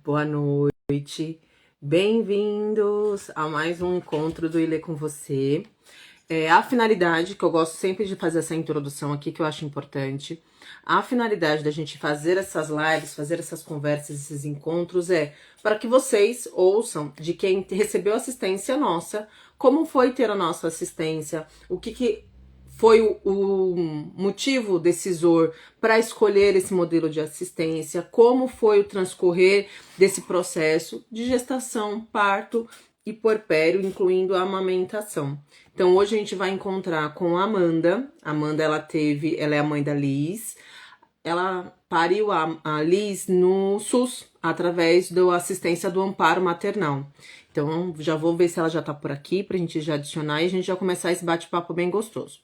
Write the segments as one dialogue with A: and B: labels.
A: Boa noite, bem-vindos a mais um encontro do Ilê com você. A finalidade, que eu gosto sempre de fazer essa introdução aqui, que eu acho importante, a finalidade da gente fazer essas lives, fazer essas conversas, esses encontros é para que vocês ouçam de quem recebeu assistência nossa, como foi ter a nossa assistência, o que foi o motivo decisor para escolher esse modelo de assistência, como foi o transcorrer desse processo de gestação, parto e puerpério, incluindo a amamentação. Então hoje a gente vai encontrar com a Amanda. A Amanda, ela é a mãe da Liz. Ela pariu a Liz no SUS, através da assistência do amparo maternal. Então já vou ver se ela já tá por aqui pra gente já adicionar e a gente já começar esse bate-papo bem gostoso.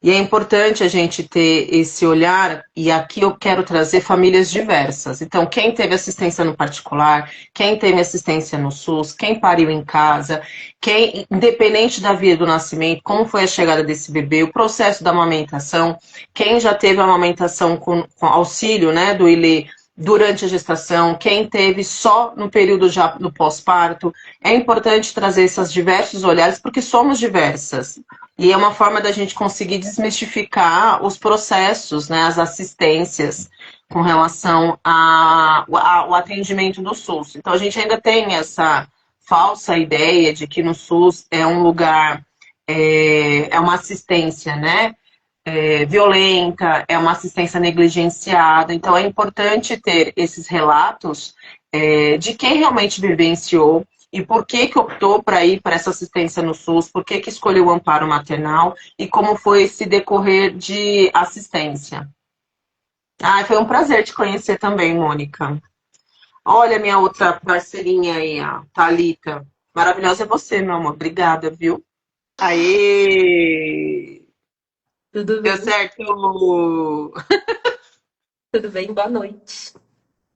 A: E é importante a gente ter esse olhar, e aqui eu quero trazer famílias diversas. Então, quem teve assistência no particular, quem teve assistência no SUS, quem pariu em casa, quem, independente da via do nascimento, como foi a chegada desse bebê, o processo da amamentação, quem já teve a amamentação com auxílio, né, do ILE durante a gestação, quem teve só no período já do pós-parto. É importante trazer esses diversos olhares, porque somos diversas. E é uma forma da gente conseguir desmistificar os processos, né, as assistências com relação ao atendimento do SUS. Então, a gente ainda tem essa falsa ideia de que no SUS é um lugar, é uma assistência, né, violenta, é uma assistência negligenciada. Então, é importante ter esses relatos de quem realmente vivenciou e por que que optou para ir para essa assistência no SUS, por que que escolheu o amparo maternal e como foi esse decorrer de assistência. Ah, foi um prazer te conhecer também, Mônica. Olha, minha outra parceirinha aí, a Thalita. Maravilhosa é você, meu amor. Obrigada, viu? Aê!
B: Tudo
A: Deu
B: bem?
A: certo!
B: Tudo bem? Boa noite.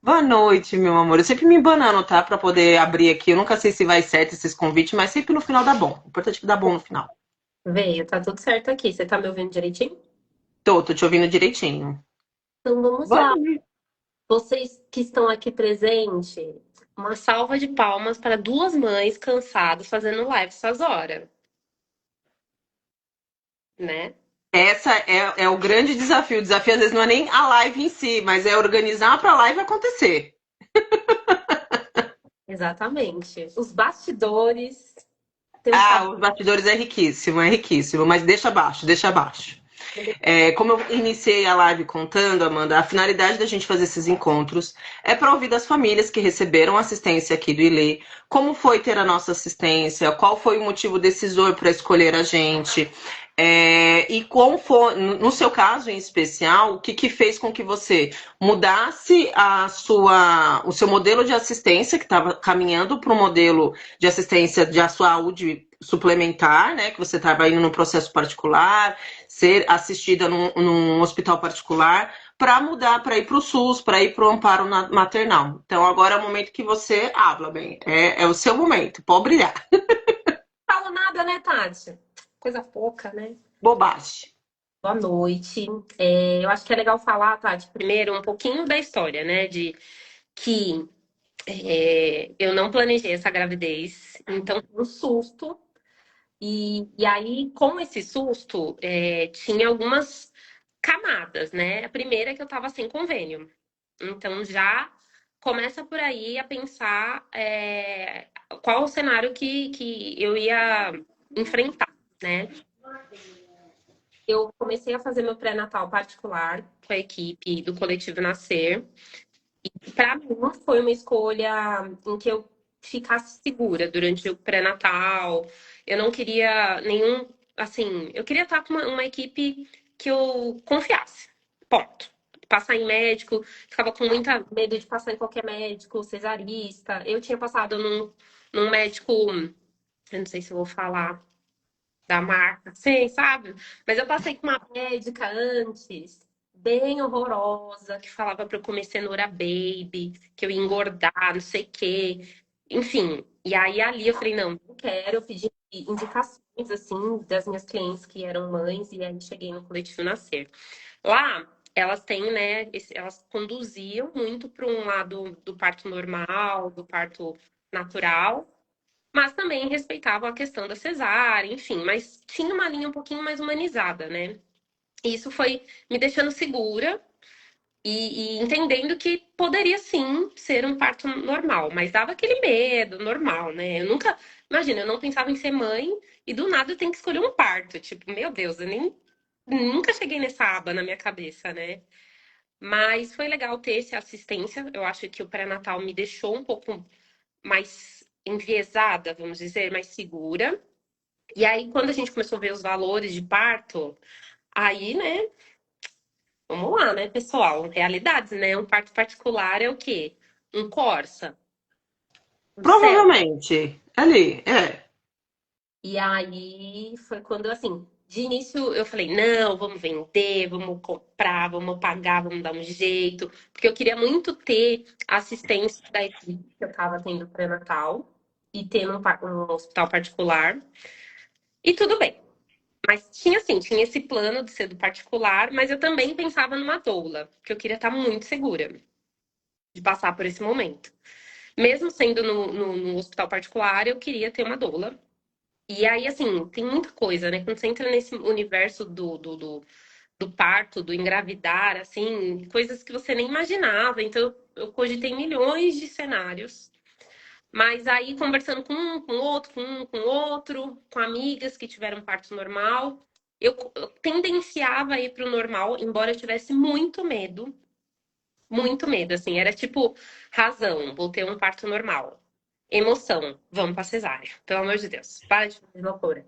A: Boa noite, meu amor. Eu sempre me embanando, tá? Pra poder abrir aqui. Eu nunca sei se vai certo esses convites, mas sempre no final dá bom. O importante é que dá bom no final.
B: Veio, tá tudo certo aqui. Você tá me ouvindo direitinho?
A: Tô te ouvindo direitinho.
B: Então vamos lá.
A: Vamos.
B: Vocês que estão aqui presentes, uma salva de palmas para duas mães cansadas fazendo live essas horas, né?
A: Essa é o grande desafio. O desafio às vezes não é nem a live em si, mas é organizar para a live acontecer.
B: Exatamente. Os bastidores tem um
A: Ah,
B: trabalho.
A: os bastidores é riquíssimo, mas deixa abaixo, deixa abaixo. Como eu iniciei a live contando, Amanda, a finalidade da gente fazer esses encontros é para ouvir das famílias que receberam assistência aqui do ILE, como foi ter a nossa assistência, qual foi o motivo decisor para escolher a gente, e como foi, no seu caso em especial, o que, que fez com que você mudasse o seu modelo de assistência, que estava caminhando para um modelo de assistência de saúde suplementar, né, que você estava indo no processo particular, ser assistida num hospital particular, para mudar, para ir para o SUS, para ir para o amparo maternal. Então agora é o momento que você habla, bem. É o seu momento, pode brilhar.
B: Falo nada, né, Tati? Coisa pouca, né?
A: Bobagem.
B: Boa noite. Eu acho que é legal falar, Tati, primeiro um pouquinho da história, né? De que eu não planejei essa gravidez, então foi um susto. E aí, com esse susto, tinha algumas camadas, né? A primeira é que eu estava sem convênio. Então já começa por aí a pensar qual o cenário que eu ia enfrentar, né? Eu comecei a fazer meu pré-natal particular com a equipe do Coletivo Nascer. Para mim, foi uma escolha em que eu ficasse segura durante o pré-natal. Eu não queria nenhum, assim, eu queria estar com uma equipe que eu confiasse. Ponto. Passar em médico, ficava com muita medo de passar em qualquer médico, cesarista. Eu tinha passado num médico, eu não sei se eu vou falar da marca, sei, sabe? Mas eu passei com uma médica antes, bem horrorosa, que falava para eu comer cenoura baby, que eu ia engordar, não sei o quê. Enfim, e aí ali eu falei, não quero, eu pedi indicações, assim, das minhas clientes que eram mães, e aí cheguei no Coletivo Nascer. Lá, elas têm, né, elas conduziam muito para um lado do parto normal, do parto natural, mas também respeitavam a questão da cesárea, enfim, mas tinha uma linha um pouquinho mais humanizada, né? E isso foi me deixando segura e entendendo que poderia sim ser um parto normal, mas dava aquele medo normal, né? Eu nunca, imagina, eu não pensava em ser mãe e do nada eu tenho que escolher um parto. Tipo, meu Deus, eu nem nunca cheguei nessa aba na minha cabeça, né? Mas foi legal ter essa assistência. Eu acho que o pré-natal me deixou um pouco mais enviesada, vamos dizer, mais segura. E aí, quando a gente começou a ver os valores de parto, aí, né, vamos lá, né, pessoal? Realidades, né? Um parto particular é o quê? Um Corsa, um Celta.
A: Provavelmente. Ali, é.
B: E aí foi quando, assim, de início eu falei: não, vamos vender, vamos comprar, vamos pagar, vamos dar um jeito. Porque eu queria muito ter a assistência da equipe que eu tava tendo pré-natal e ter um hospital particular. E tudo bem. Mas tinha assim, tinha esse plano de ser do particular, mas eu também pensava numa doula, porque eu queria estar muito segura de passar por esse momento. Mesmo sendo no hospital particular, eu queria ter uma doula. E aí, assim, tem muita coisa, né? Quando você entra nesse universo do parto, do engravidar, assim, coisas que você nem imaginava. Então, eu cogitei milhões de cenários. Mas aí, conversando com um, com outro, com um, com outro, com amigas que tiveram parto normal, eu tendenciava a ir para o normal, embora eu tivesse muito medo, assim. Era tipo, razão, vou ter um parto normal. Emoção, vamos pra cesárea. Pelo amor de Deus, para de fazer loucura.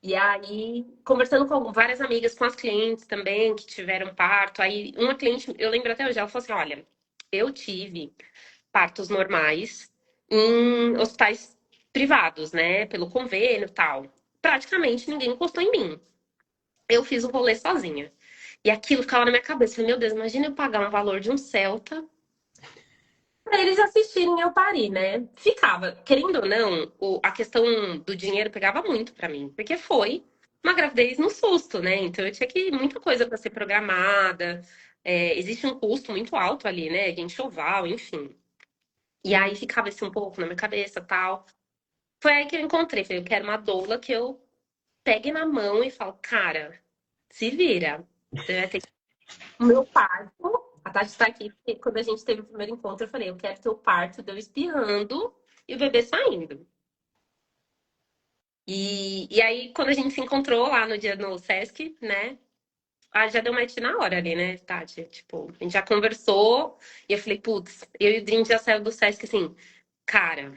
B: E aí, conversando com várias amigas, com as clientes também, que tiveram parto. Aí, uma cliente, eu lembro até hoje, ela falou assim: olha, eu tive partos normais em hospitais privados, né? Pelo convênio e tal. Praticamente ninguém encostou em mim. Eu fiz o rolê sozinha. E aquilo ficava na minha cabeça. Eu falei, meu Deus, imagina eu pagar um valor de um Celta pra eles assistirem eu parir, né? Ficava, querendo ou não, a questão do dinheiro pegava muito pra mim, porque foi uma gravidez no susto, né? Então eu tinha que muita coisa pra ser programada. Existe um custo muito alto ali, né? De enxoval, enfim. E aí ficava assim um pouco na minha cabeça, tal. Foi aí que eu encontrei, falei, eu quero uma doula que eu pegue na mão e falo, cara, se vira. Você vai ter o meu parto. A Tati tá aqui, porque quando a gente teve o primeiro encontro, eu falei, eu quero ter o parto de eu espirrando e o bebê saindo. E aí, quando a gente se encontrou lá no dia no Sesc, né? Já deu match na hora ali, né, Tati? Tipo, a gente já conversou e eu falei, putz, eu e o Dream já saiu do Sesc assim, cara,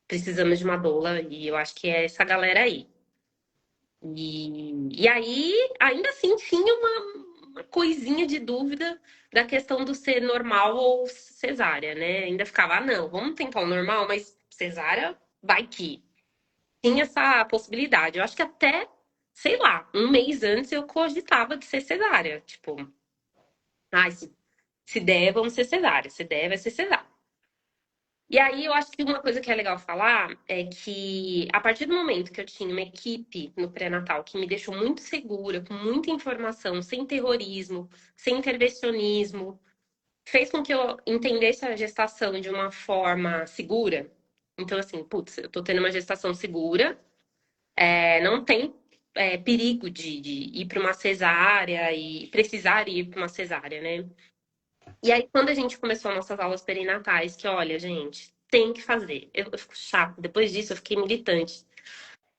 B: precisamos de uma doula e eu acho que é essa galera aí. E aí, ainda assim, tinha uma coisinha de dúvida da questão do ser normal ou cesárea, né? Ainda ficava, não, vamos tentar o normal, mas cesárea vai que. Tinha essa possibilidade. Eu acho que até, sei lá, um mês antes eu cogitava de ser cesárea. Tipo, ai, se der, vamos ser cesárea. Se der, vai ser cesárea. E aí, eu acho que uma coisa que é legal falar é que, a partir do momento que eu tinha uma equipe no pré-natal que me deixou muito segura, com muita informação, sem terrorismo, sem intervencionismo, fez com que eu entendesse a gestação de uma forma segura. Então, assim, putz, eu tô tendo uma gestação segura, não tem perigo de ir para uma cesárea e precisar ir para uma cesárea, né? E aí, quando a gente começou as nossas aulas perinatais, que olha, gente, tem que fazer. Eu fico chata. Depois disso, eu fiquei militante.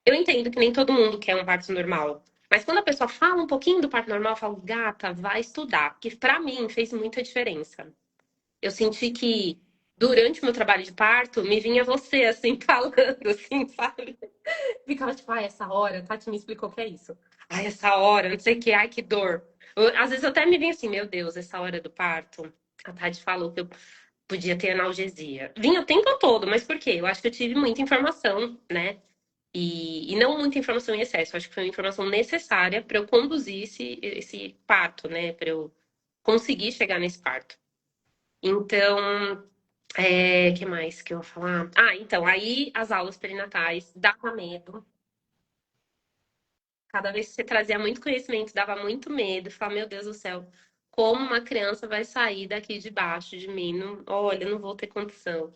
B: Eu entendo que nem todo mundo quer um parto normal. Mas quando a pessoa fala um pouquinho do parto normal, eu falo, gata, vai estudar. Porque pra mim fez muita diferença. Eu senti que durante o meu trabalho de parto, me vinha você, assim, falando, assim, sabe? Ficava tipo, ai, essa hora, a Tati me explicou o que é isso. Ai, essa hora, não sei o que, ai, que dor. Às vezes eu até me vinha assim, meu Deus, essa hora do parto. A Tati falou que eu podia ter analgesia. Vinha o tempo todo, mas por quê? Eu acho que eu tive muita informação, né? E não muita informação em excesso. Eu acho que foi uma informação necessária para eu conduzir esse parto, né? Para eu conseguir chegar nesse parto. Então, que mais que eu vou falar? Ah, então, aí as aulas perinatais dava medo. Cada vez que você trazia muito conhecimento, dava muito medo. Falava, meu Deus do céu, como uma criança vai sair daqui debaixo de mim. Não, olha, não vou ter condição.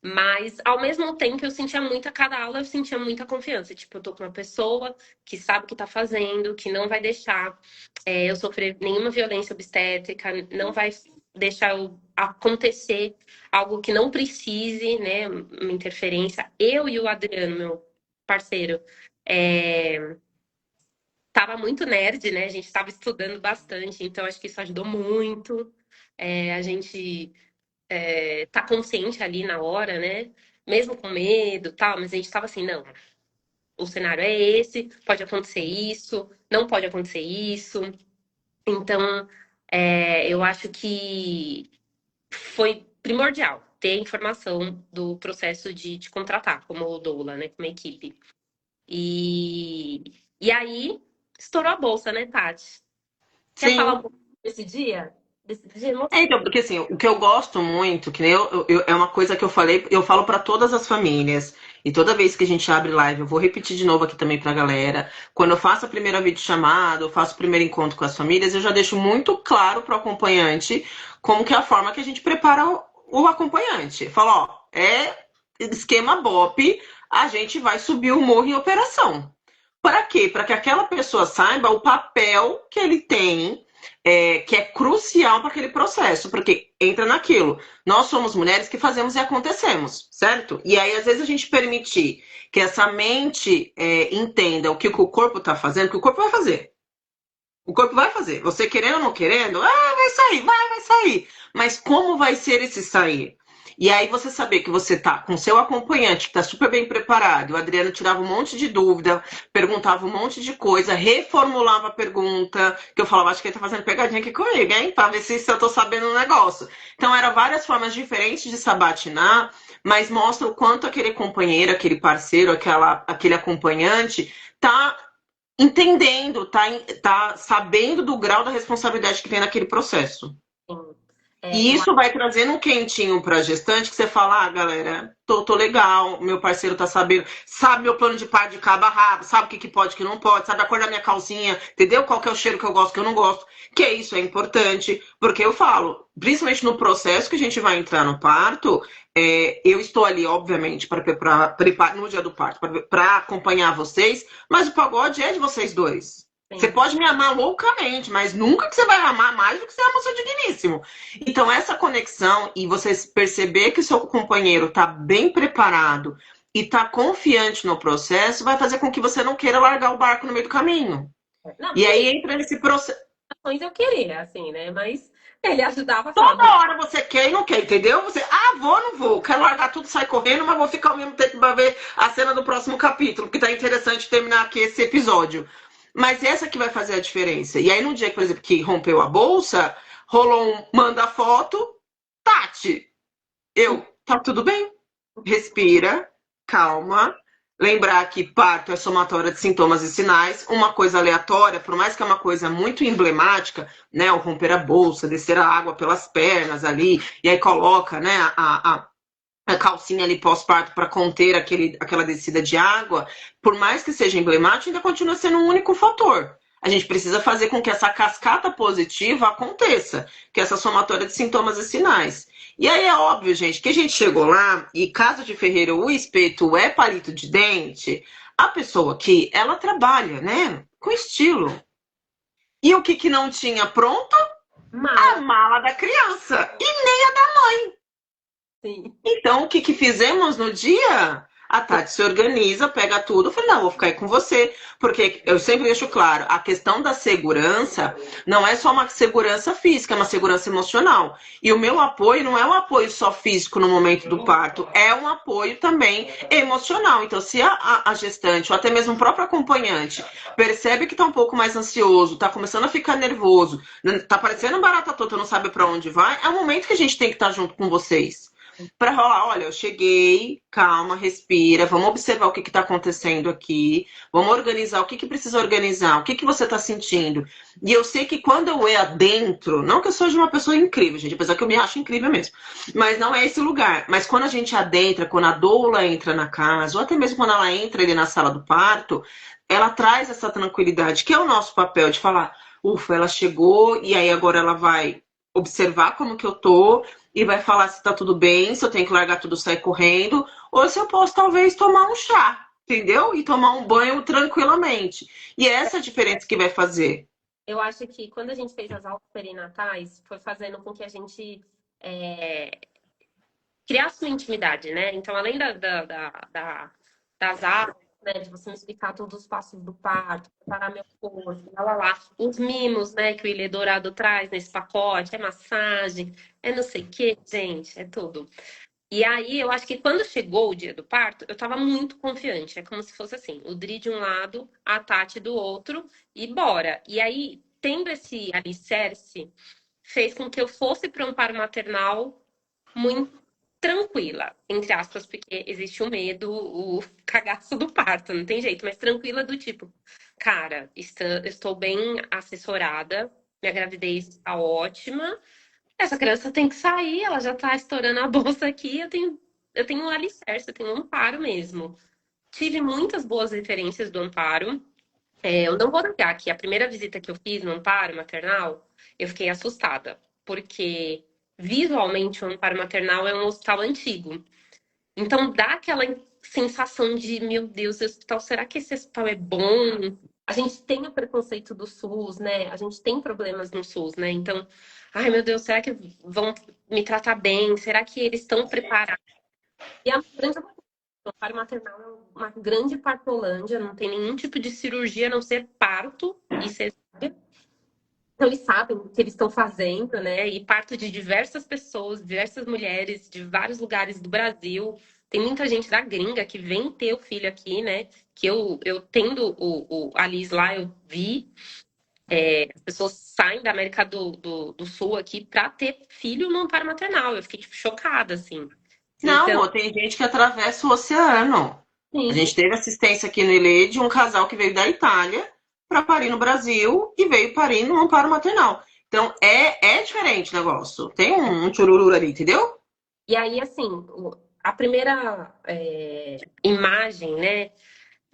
B: Mas, ao mesmo tempo, eu sentia muita, cada aula eu sentia muita confiança. Tipo, eu tô com uma pessoa que sabe o que tá fazendo, que não vai deixar eu sofrer nenhuma violência obstétrica, não vai deixar eu acontecer algo que não precise, né? Uma interferência. Eu e o Adriano, meu parceiro, é, tava muito nerd, né? A gente tava estudando bastante, então acho que isso ajudou muito. A gente tá consciente ali na hora, né? Mesmo com medo, tal, mas a gente tava assim, não, o cenário é esse, pode acontecer isso, não pode acontecer isso. Então, eu acho que foi primordial ter informação do processo de te contratar como doula, né, como equipe. E aí, estourou a bolsa, né, Tati? Quer falar um
A: Sim.
B: pouco desse dia? Desse dia
A: Então, porque assim, o que eu gosto muito, que nem é uma coisa que eu falei, eu falo para todas as famílias, e toda vez que a gente abre live, eu vou repetir de novo aqui também pra galera. Quando eu faço a primeira videochamada, eu faço o primeiro encontro com as famílias, eu já deixo muito claro pro acompanhante como que é a forma que a gente prepara o acompanhante. Eu falo, ó, é esquema BOP, a gente vai subir o morro em operação. Para quê? Para que aquela pessoa saiba o papel que ele tem, que é crucial para aquele processo, porque entra naquilo. Nós somos mulheres que fazemos e acontecemos, certo? E aí, às vezes, a gente permitir que essa mente entenda o que o corpo está fazendo, o que o corpo vai fazer. O corpo vai fazer. Você querendo ou não querendo, vai sair, vai sair. Mas como vai ser esse sair? E aí você saber que você tá com seu acompanhante, que tá super bem preparado. O Adriano tirava um monte de dúvida, perguntava um monte de coisa, reformulava a pergunta, que eu falava, acho que ele tá fazendo pegadinha aqui comigo, hein? Pra ver se eu tô sabendo o negócio. Então, eram várias formas diferentes de sabatinar, mas mostra o quanto aquele companheiro, aquele parceiro, aquele acompanhante tá entendendo, tá sabendo do grau da responsabilidade que tem naquele processo.
B: assim,
A: E
B: eu
A: isso vai trazendo um quentinho pra gestante que você fala, galera, tô legal, meu parceiro tá sabendo, sabe meu plano de par de cabo a rabo, sabe o que pode, o que não pode, sabe a cor da minha calcinha, entendeu? Qual que é o cheiro que eu gosto, que eu não gosto. Que isso é importante, porque eu falo, principalmente no processo que a gente vai entrar no parto, eu estou ali, obviamente, para preparar no dia do parto, para acompanhar vocês, mas o pagode é de vocês dois. Você
B: sim.
A: pode me amar loucamente, mas nunca que você vai amar mais do que você ama o seu digníssimo. Então, essa conexão e você perceber que o seu companheiro está bem preparado e está confiante no processo, vai fazer com que você não queira largar o barco no meio do caminho.
B: Não,
A: E aí
B: porque
A: entra nesse processo.
B: ações eu queria, assim, né? Mas ele ajudava,
A: Toda
B: sabe?
A: hora você quer e não quer, entendeu? Você, vou, não vou. Quero largar tudo, sair correndo, mas vou ficar ao mesmo tempo para ver a cena do próximo capítulo, porque tá interessante terminar aqui esse episódio. Mas essa que vai fazer a diferença. E aí, no dia, por exemplo, que rompeu a bolsa, rolou manda foto, Tati, tá tudo bem? Respira, calma. Lembrar que parto é somatória de sintomas e sinais. Uma coisa aleatória, por mais que é uma coisa muito emblemática, né? O romper a bolsa, descer a água pelas pernas ali, e aí coloca, né, a calcinha ali pós-parto para conter aquela descida de água, por mais que seja emblemático, ainda continua sendo um único fator. A gente precisa fazer com que essa cascata positiva aconteça, que é essa somatória de sintomas e sinais. E aí é óbvio, gente, que a gente chegou lá e caso de Ferreira o espeto é palito de dente, a pessoa aqui, ela trabalha, né, com estilo. E o que não tinha pronto? A
B: Mala,
A: mala da criança. E nem a da.
B: sim.
A: Então, o que fizemos no dia? A Tati se organiza, pega tudo. Eu falei, não, vou ficar aí com você. Porque eu sempre deixo claro, a questão da segurança não é só uma segurança física, é uma segurança emocional. E o meu apoio não é um apoio só físico no momento do parto, é um apoio também emocional. Então, se a gestante, ou até mesmo o próprio acompanhante, percebe que está um pouco mais ansioso, está começando a ficar nervoso, está parecendo barata tonta, não sabe para onde vai, é o momento que a gente tem que estar junto com vocês. Para rolar, olha, eu cheguei, calma, respira, vamos observar o que está acontecendo aqui, vamos organizar o que precisa organizar, o que você está sentindo. E eu sei que quando eu adentro, não que eu seja uma pessoa incrível, gente, apesar que eu me acho incrível mesmo, mas não é esse lugar. Mas quando a gente adentra, quando a doula entra na casa, ou até mesmo quando ela entra ali na sala do parto, ela traz essa tranquilidade, que é o nosso papel de falar. ufa, ela chegou e aí agora ela vai observar como que eu tô e vai falar se tá tudo bem, se eu tenho que largar tudo e sair correndo, ou se eu posso talvez tomar um chá, entendeu? E tomar um banho tranquilamente. E é essa a diferença que vai fazer.
B: Eu acho que quando a gente fez as aulas perinatais, foi fazendo com que a gente é, criasse uma intimidade, né? Então, além das aulas, né, de você me explicar todos os passos do parto, preparar meu corpo, lá, os mimos, né, que o Ilê Dourado traz nesse pacote, é massagem, é não sei o quê, gente, é tudo. E aí, eu acho que quando chegou o dia do parto, eu tava muito confiante. É como se fosse assim, o Dri de um lado, a Tati do outro, e bora. E aí, tendo esse alicerce, fez com que eu fosse para um amparo maternal muito tranquila, entre aspas, porque existe o medo, o cagaço do parto, não tem jeito, mas tranquila do tipo, cara, estou bem assessorada, minha gravidez está ótima, essa criança tem que sair, ela já tá estourando a bolsa aqui, eu tenho um alicerce, eu tenho um amparo mesmo. Tive muitas boas referências do amparo. Eu não vou negar que a primeira visita que eu fiz no amparo maternal, eu fiquei assustada, porque visualmente o amparo maternal é um hospital antigo. Então dá aquela sensação de, meu Deus, esse hospital, será que esse hospital é bom? A gente tem o preconceito do SUS, né? A gente tem problemas no SUS, né? Então, ai meu Deus, será que vão me tratar bem? Será que eles estão preparados? E a grande o amparo maternal é uma grande partolândia, não tem nenhum tipo de cirurgia a não ser parto e cesárea. Então, eles sabem o que eles estão fazendo, né? E parto de diversas pessoas, diversas mulheres de vários lugares do Brasil. Tem muita gente da gringa que vem ter o filho aqui, né? Que eu tendo a Liz lá, eu vi. As pessoas saem da América do Sul aqui pra ter filho no amparo maternal. Eu fiquei, tipo, chocada, assim.
A: Não,
B: Então,
A: amor, tem gente que atravessa o oceano. A
B: sim.
A: gente teve assistência aqui no Ilê de um casal que veio da Itália para parir no Brasil e veio parir no amparo maternal. Então é diferente o negócio. Tem um tchururu ali, entendeu?
B: E aí, assim, a primeira imagem, né?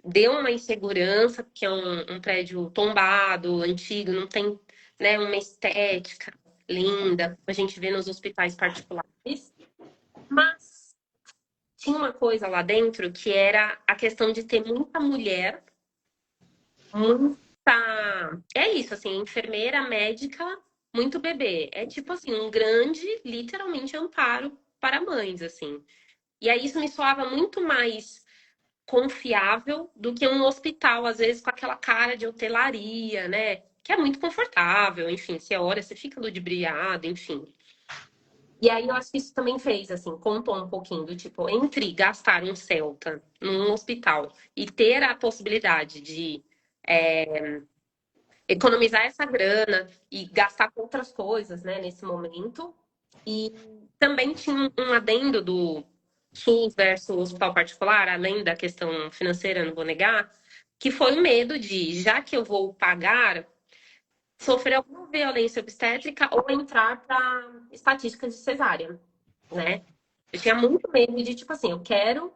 B: Deu uma insegurança, porque é um prédio tombado, antigo, não tem, né, uma estética linda, como a gente vê nos hospitais particulares. Mas tinha uma coisa lá dentro que era a questão de ter muita mulher, muita. É isso, assim, enfermeira, médica, muito bebê. É tipo assim, um grande, literalmente, amparo para mães, assim. E aí isso me soava muito mais confiável do que um hospital, às vezes com aquela cara de hotelaria, né? Que é muito confortável, enfim, você olha, você fica ludibriado, enfim. E aí eu acho que isso também fez, assim, contou um pouquinho do tipo, entre gastar um Celta num hospital e ter a possibilidade de economizar essa grana e gastar com outras coisas, né, nesse momento. E também tinha um adendo do SUS versus hospital particular, além da questão financeira, não vou negar, que foi o medo de, já que eu vou pagar, sofrer alguma violência obstétrica ou entrar para estatística de cesárea, né? Eu tinha muito medo de, tipo assim, eu quero,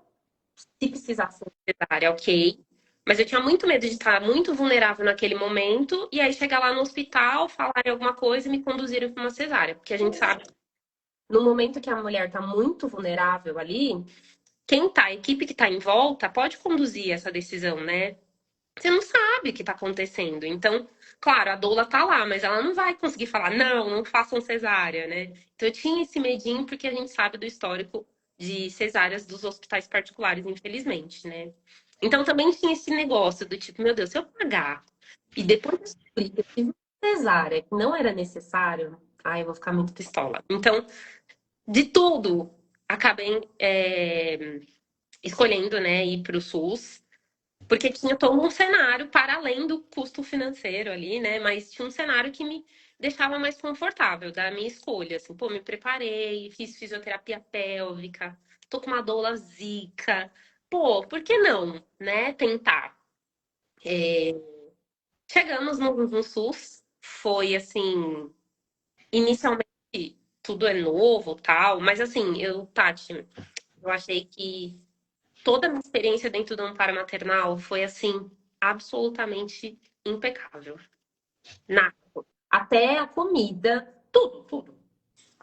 B: se precisar ser cesárea, ok. Mas eu tinha muito medo de estar muito vulnerável naquele momento e aí chegar lá no hospital, falarem alguma coisa e me conduzirem para uma cesárea. Porque a gente sabe que no momento que a mulher está muito vulnerável ali, quem tá, a equipe que está em volta pode conduzir essa decisão, né? Você não sabe o que está acontecendo. Então, claro, a doula tá lá, mas ela não vai conseguir falar, não, não façam cesárea, né? Então eu tinha esse medinho porque a gente sabe do histórico de cesáreas dos hospitais particulares, infelizmente, né? Então também tinha esse negócio do tipo, meu Deus, se eu pagar e depois descobrir que eu tive cesárea que não era necessário, ai, eu vou ficar muito pistola. Então, de tudo, acabei escolhendo, né, ir para o SUS. Porque tinha todo um cenário para além do custo financeiro ali, né? Mas tinha um cenário que me deixava mais confortável da minha escolha. Assim, pô, me preparei, fiz fisioterapia pélvica, tô com uma doula zika. Pô, por que não, né? Tentar. Chegamos no SUS, foi assim, inicialmente tudo é novo, tal, mas assim, Tati, eu achei que toda a minha experiência dentro do amparo maternal foi assim, absolutamente impecável. Nada. Até a comida, tudo, tudo.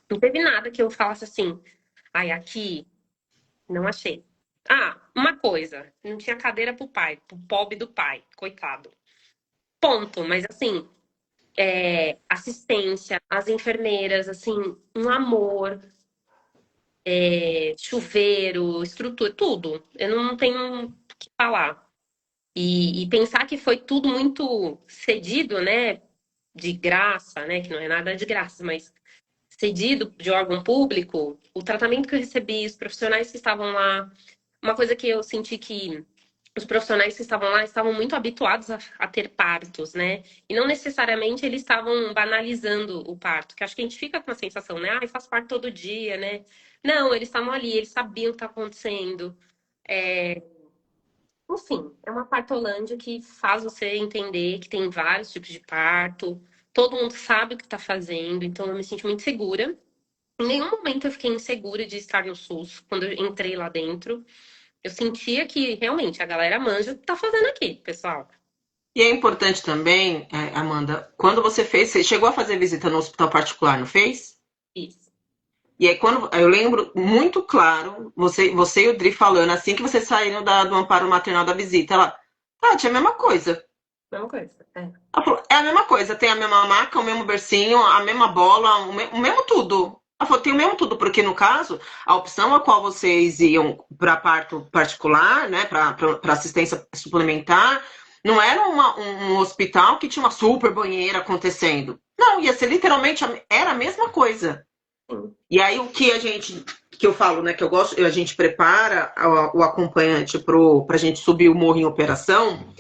B: Não teve nada que eu falasse assim, ai, aqui não achei. Ah, uma coisa, não tinha cadeira pro pai, pro pobre do pai, coitado. Ponto, mas assim, assistência, as enfermeiras, assim, um amor, chuveiro, estrutura, tudo. Eu não tenho o que falar. E pensar que foi tudo muito cedido, né? De graça, né? Que não é nada de graça, mas cedido de órgão público, o tratamento que eu recebi, os profissionais que estavam lá, uma coisa que eu senti que os profissionais que estavam lá estavam muito habituados a ter partos, né? E não necessariamente eles estavam banalizando o parto, que acho que a gente fica com a sensação, né? Ah, faz parto todo dia, né? Não, eles estavam ali, eles sabiam o que está acontecendo. É, enfim, é uma partolândia que faz você entender que tem vários tipos de parto, todo mundo sabe o que está fazendo, então eu me sinto muito segura. Em nenhum momento eu fiquei insegura de estar no SUS quando eu entrei lá dentro. Eu sentia que realmente a galera manja o que tá fazendo aqui, pessoal.
A: E é importante também, Amanda, quando você chegou a fazer visita no hospital particular, não fez?
B: Isso.
A: E aí, quando eu lembro muito claro, você e o Dri falando, assim que vocês saíram do amparo maternal da visita, ela, Tati, é a mesma coisa.
B: Mesma coisa. É.
A: Ela falou, é a mesma coisa, tem a mesma maca, o mesmo bercinho, a mesma bola, o mesmo tudo. Ela falou, tem o mesmo tudo, porque no caso, a opção a qual vocês iam para parto particular, né, para assistência suplementar, não era um hospital que tinha uma super banheira acontecendo. Não, ia ser literalmente, era a mesma coisa.
B: Sim.
A: E aí que eu falo, né, que eu gosto, a gente prepara o acompanhante para a gente subir o morro em operação,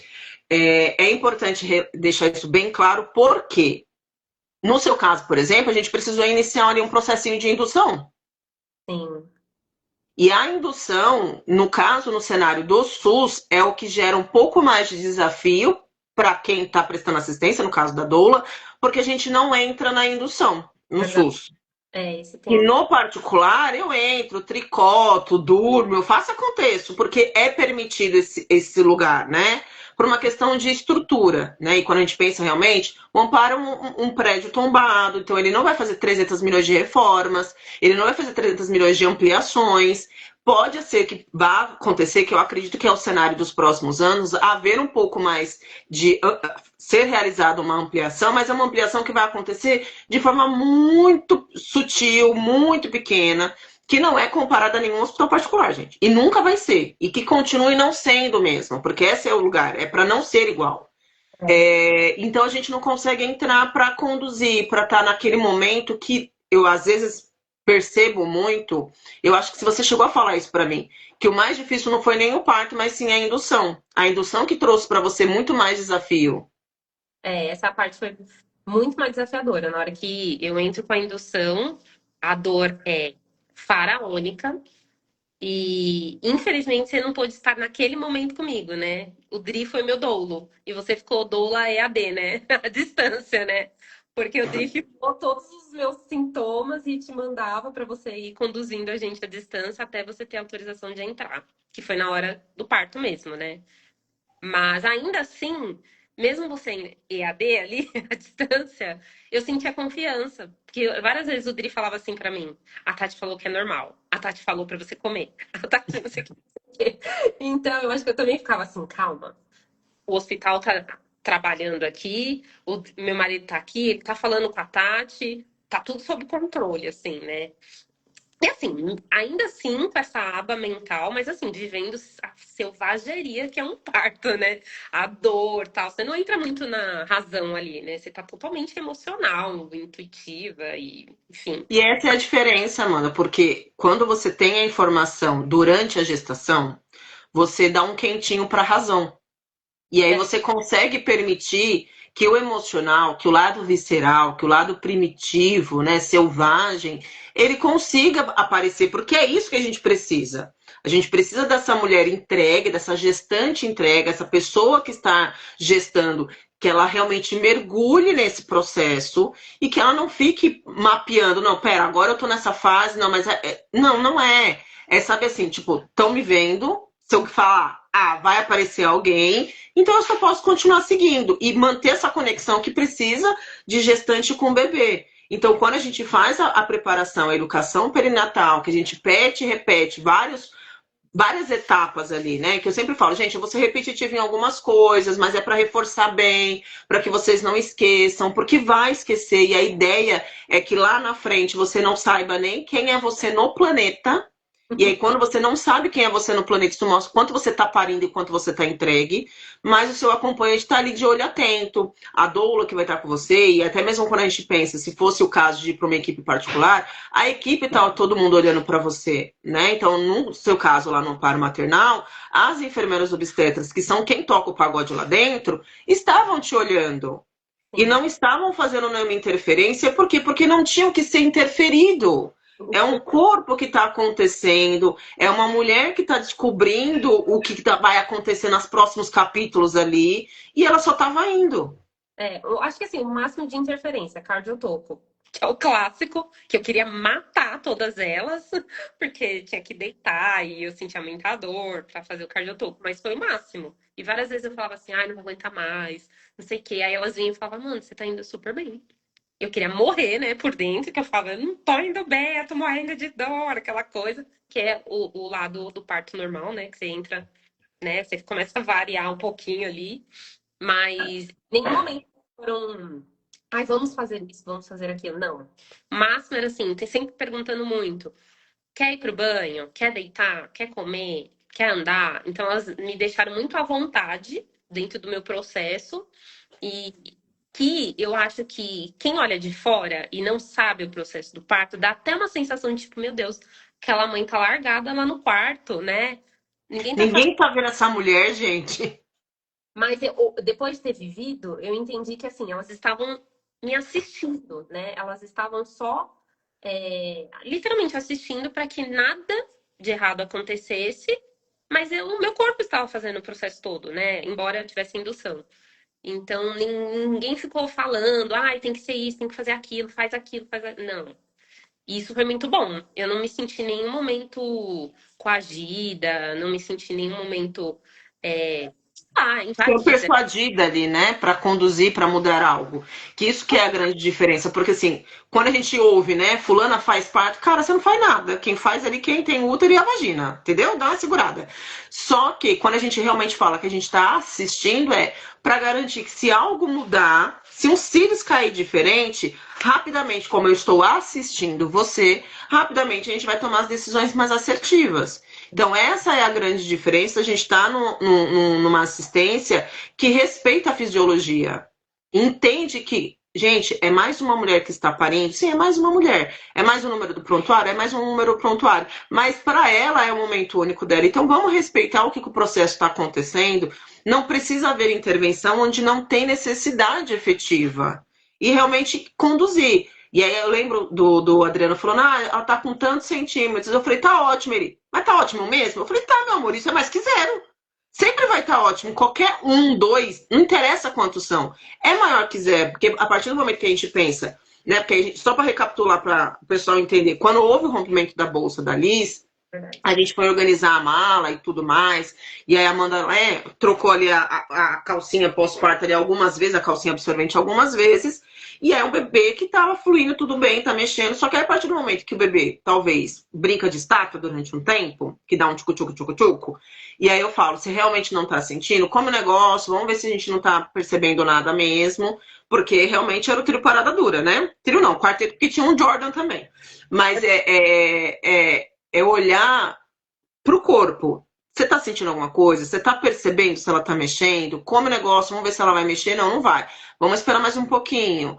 A: é importante deixar isso bem claro, porque no seu caso, por exemplo, a gente precisou iniciar ali um processinho de indução.
B: Sim.
A: E a indução, no caso, no cenário do SUS, é o que gera um pouco mais de desafio para quem está prestando assistência, no caso da doula, porque a gente não entra na indução no
B: Verdade.
A: SUS.
B: Esse
A: E
B: tem.
A: no particular, eu entro, tricoto, durmo, eu faço aconteço, porque é permitido esse lugar, né? Por uma questão de estrutura, né? E quando a gente pensa realmente, o Amparo é um prédio tombado, então ele não vai fazer 300 milhões de reformas, ele não vai fazer 300 milhões de ampliações. Pode ser que vá acontecer, que eu acredito que é o cenário dos próximos anos, haver um pouco mais de ser realizada uma ampliação, mas é uma ampliação que vai acontecer de forma muito sutil, muito pequena, que não é comparada a nenhum hospital particular, gente. E nunca vai ser. E que continue não sendo mesmo, porque esse é o lugar, é para não ser igual. Então a gente não consegue entrar para conduzir, para estar naquele momento que eu às vezes percebo muito. Eu acho que se você chegou a falar isso para mim, que o mais difícil não foi nem o parto, mas sim a indução. A indução que trouxe para você muito mais desafio.
B: Essa parte foi muito mais desafiadora. Na hora que eu entro com a indução, a dor é faraônica. E infelizmente você não pôde estar naquele momento comigo, né? O Dri foi meu doulo. E você ficou doula EAD, né? A distância, né? Porque o Dri ficou todos os meus sintomas e te mandava para você ir conduzindo a gente à distância até você ter autorização de entrar. Que foi na hora do parto mesmo, né? Mas ainda assim, mesmo você em EAD ali, à distância, eu sentia confiança. Porque várias vezes o Dri falava assim pra mim: a Tati falou que é normal. A Tati falou pra você comer. A Tati não sei o que. Não sei o quê. Então, eu acho que eu também ficava assim, calma. O hospital tá trabalhando aqui, o meu marido tá aqui, ele tá falando com a Tati, tá tudo sob controle, assim, né? E assim, ainda assim com essa aba mental, mas assim, vivendo a selvageria que é um parto, né? A dor, tal. Você não entra muito na razão ali, né? Você tá totalmente emocional, intuitiva e, enfim.
A: E essa é a diferença, Amanda, porque quando você tem a informação durante a gestação, você dá um quentinho para a razão. E aí
B: É,
A: você consegue permitir que o emocional, que o lado visceral, que o lado primitivo, né, selvagem, ele consiga aparecer, porque é isso que a gente precisa. A gente precisa dessa mulher entregue, dessa gestante entregue, essa pessoa que está gestando, que ela realmente mergulhe nesse processo e que ela não fique mapeando, não, pera, agora eu tô nessa fase, não, mas não, não é. É saber assim, tipo, estão me vendo, se eu falar vai aparecer alguém, então eu só posso continuar seguindo e manter essa conexão que precisa de gestante com bebê. Então, quando a gente faz a preparação, a educação perinatal, que a gente repete e repete várias etapas ali, né? Que eu sempre falo, gente, eu vou ser repetitiva em algumas coisas, mas é para reforçar bem, para que vocês não esqueçam, porque vai esquecer. E a ideia é que lá na frente você não saiba nem quem é você no planeta. E aí, quando você não sabe quem é você no planeta, isso mostra quanto você está parindo e quanto você está entregue, mas o seu acompanhante está ali de olho atento, a doula que vai estar com você, e até mesmo quando a gente pensa, se fosse o caso de ir para uma equipe particular, a equipe tá todo mundo olhando para você, né? Então, no seu caso lá no amparo maternal, as enfermeiras obstetras, que são quem toca o pagode lá dentro, estavam te olhando. E
B: Sim.
A: não estavam fazendo nenhuma interferência, por quê? Porque não tinham que ser interferido. É um corpo que está acontecendo, é uma mulher que está descobrindo o que vai acontecer nos próximos capítulos ali, e ela só estava indo.
B: Eu acho que assim, o máximo de interferência, cardiotoco, que é o clássico, que eu queria matar todas elas, porque tinha que deitar e eu sentia muita dor pra fazer o cardiotoco, mas foi o máximo. E várias vezes eu falava assim, ai, não vou aguentar mais, não sei o quê. Aí elas vinham e falavam, mano, você tá indo super bem. Eu queria morrer, né, por dentro, que eu falava, eu não tô indo bem, eu tô morrendo de dor, aquela coisa, que é o lado do parto normal, né, que você entra, né, você começa a variar um pouquinho ali. Mas em nenhum momento foram. Ai, vamos fazer isso, vamos fazer aquilo. Não. O máximo era assim, ter sempre perguntando muito: quer ir pro banho? Quer deitar? Quer comer? Quer andar? Então elas me deixaram muito à vontade dentro do meu processo. E que eu acho que quem olha de fora e não sabe o processo do parto, dá até uma sensação de tipo, meu Deus, aquela mãe tá largada lá no quarto, né? Ninguém tá fazendo.
A: Ninguém tá vendo essa mulher, gente.
B: Mas depois de ter vivido, eu entendi que assim, elas estavam me assistindo, né? Elas estavam só literalmente assistindo para que nada de errado acontecesse, mas o meu corpo estava fazendo o processo todo, né? Embora eu tivesse indução. Então ninguém ficou falando, ai, tem que ser isso, tem que fazer aquilo, faz aquilo, Não. E isso foi muito bom. Eu não me senti em nenhum momento coagida, não me senti em nenhum momento
A: Foi
B: invadida.
A: persuadida ali, né, para conduzir, para mudar algo. Que isso que é a grande diferença, porque assim, quando a gente ouve, né, fulana faz parte, cara, você não faz nada. Quem faz ali quem tem o útero e a vagina, entendeu? Dá uma segurada. Só que quando a gente realmente fala que a gente está assistindo é para garantir que se algo mudar, se um cílios cair diferente, rapidamente, como eu estou assistindo você, rapidamente a gente vai tomar as decisões mais assertivas. Então, essa é a grande diferença. A gente está numa assistência que respeita a fisiologia. Entende que, gente, é mais uma mulher que está parindo? Sim, é mais uma mulher. É mais um número do prontuário? É mais um número do prontuário. Mas para ela é o momento único dela. Então, vamos respeitar o que o processo está acontecendo. Não precisa haver intervenção onde não tem necessidade efetiva. E realmente conduzir. E aí eu lembro do Adriano falando, ela tá com tantos centímetros. Eu falei, tá ótimo, ele. Mas tá ótimo mesmo? Eu falei, tá, meu amor, isso é mais que zero. Sempre vai estar ótimo. Qualquer um, dois, não interessa quantos são. É maior que zero, porque a partir do momento que a gente pensa, né? Porque só para recapitular para o pessoal entender, quando houve o rompimento da bolsa da Liz, a gente foi organizar a mala e tudo mais. E aí a Amanda trocou ali a calcinha pós-parto ali algumas vezes, a calcinha absorvente algumas vezes. E é um bebê que tava fluindo tudo bem, tá mexendo. Só que aí, a partir do momento que o bebê, talvez, brinca de estátua durante um tempo, que dá um tchucu-tchucu-tchucu-tchucu, e aí eu falo, se realmente não tá sentindo, come o negócio, vamos ver se a gente não tá percebendo nada mesmo, porque realmente era o trio parada dura, né? Trio não, quarteto, porque tinha um Jordan também. Mas é olhar pro corpo. Você tá sentindo alguma coisa? Você tá percebendo se ela tá mexendo? Come o negócio, vamos ver se ela vai mexer. Não, não vai. Vamos esperar mais um pouquinho.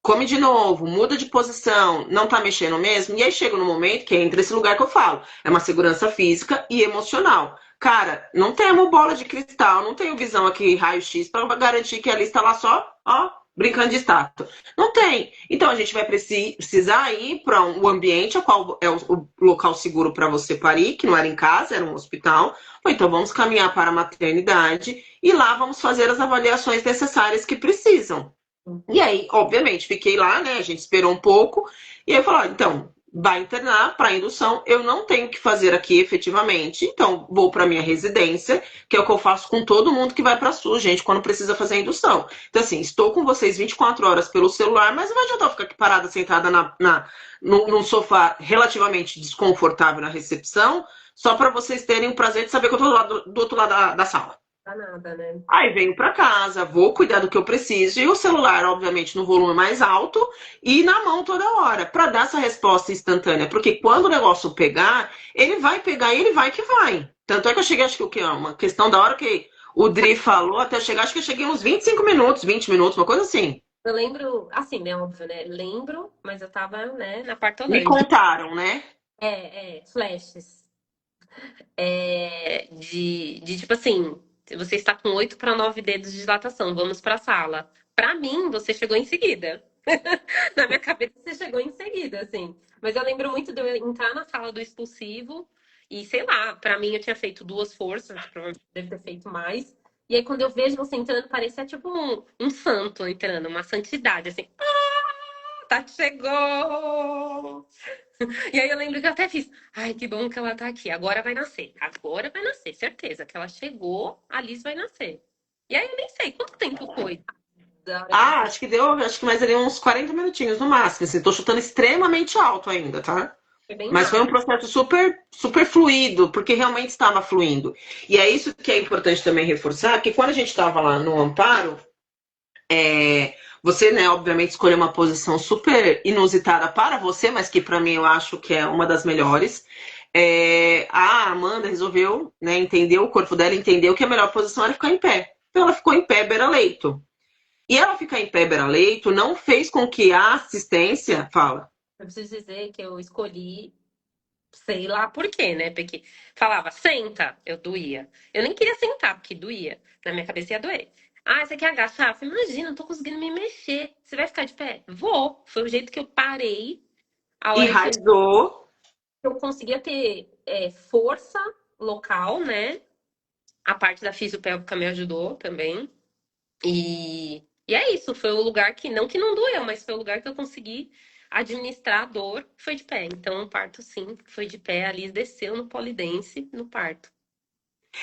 A: Come de novo, muda de posição, não tá mexendo mesmo. E aí chega no momento que entra esse lugar que eu falo. É uma segurança física e emocional. Cara, não temos bola de cristal, não tenho visão aqui, raio-x, para garantir que ali está lá só, ó, brincando de estátua. Não tem. Então a gente vai precisar ir para um ambiente, a qual é o local seguro para você parir, que não era em casa, era um hospital. Ou então vamos caminhar para a maternidade e lá vamos fazer as avaliações necessárias que precisam. E aí, obviamente, fiquei lá, né? A gente esperou um pouco. E aí falou, então, vai internar para indução, eu não tenho que fazer aqui efetivamente, então vou para minha residência, que é o que eu faço com todo mundo que vai para a SUS, gente, quando precisa fazer a indução. Então, assim, estou com vocês 24 horas pelo celular, mas não vai adiantar eu ficar aqui parada, sentada num sofá relativamente desconfortável na recepção, só para vocês terem o prazer de saber que eu estou do outro lado da sala.
B: Não dá nada, né?
A: Aí venho para casa, vou cuidar do que eu preciso, e o celular, obviamente, no volume mais alto e na mão toda hora, para dar essa resposta instantânea. Porque quando o negócio pegar e ele vai que vai. Tanto é que eu cheguei, acho que o que é uma questão da hora que o Dri falou, até chegar, acho que eu cheguei uns 25 minutos, 20 minutos, uma coisa assim.
B: Eu lembro, assim, né, óbvio, né? Lembro, mas eu tava, né, na
A: Me
B: Partolândia.
A: contaram, né?
B: Flashes. Tipo assim, você está com 8 para 9 dedos de dilatação, vamos para a sala. Para mim, você chegou em seguida. Na minha cabeça, você chegou em seguida, assim. Mas eu lembro muito de eu entrar na sala do expulsivo e, sei lá, para mim eu tinha feito duas forças, provavelmente deve ter feito mais. E aí, quando eu vejo você entrando, parecia tipo um santo entrando, uma santidade, assim. Ah, Tati chegou! E aí eu lembro que eu até fiz. Ai, que bom que ela tá aqui. Agora vai nascer. Agora vai nascer. Certeza que ela chegou, a Liz vai nascer. E aí eu nem sei quanto tempo foi da hora que
A: Ah,
B: você.
A: acho que deu, acho que mais ali uns 40 minutinhos no máximo. Assim, tô chutando extremamente alto ainda, tá?
B: Foi bem
A: Mas foi um
B: rápido.
A: processo super, super fluido, porque realmente estava fluindo. E é isso que é importante também reforçar, que quando a gente estava lá no Amparo, você, né, obviamente, escolheu uma posição super inusitada para você, mas que para mim eu acho que é uma das melhores. A Amanda resolveu, né, entender o corpo dela, entendeu que a melhor posição era ficar em pé. Então ela ficou em pé, beira-leito. E ela ficar em pé, beira-leito, não fez com que a assistência, fala,
B: Eu preciso dizer que eu escolhi, sei lá por quê, né? Porque falava, senta, eu doía. Eu nem queria sentar, porque doía. Na minha cabeça ia doer. Ah, você quer agachar? Eu falei, imagina, eu tô conseguindo me mexer. Você vai ficar de pé? Vou. Foi o jeito que eu parei. A hora que
A: enraizou.
B: eu conseguia ter força local, né? A parte da fisiopélvica me ajudou também. E é isso, foi o lugar que não doeu, mas foi o lugar que eu consegui administrar a dor, foi de pé. Então, o parto sim, foi de pé. A Liz desceu no polidense no parto.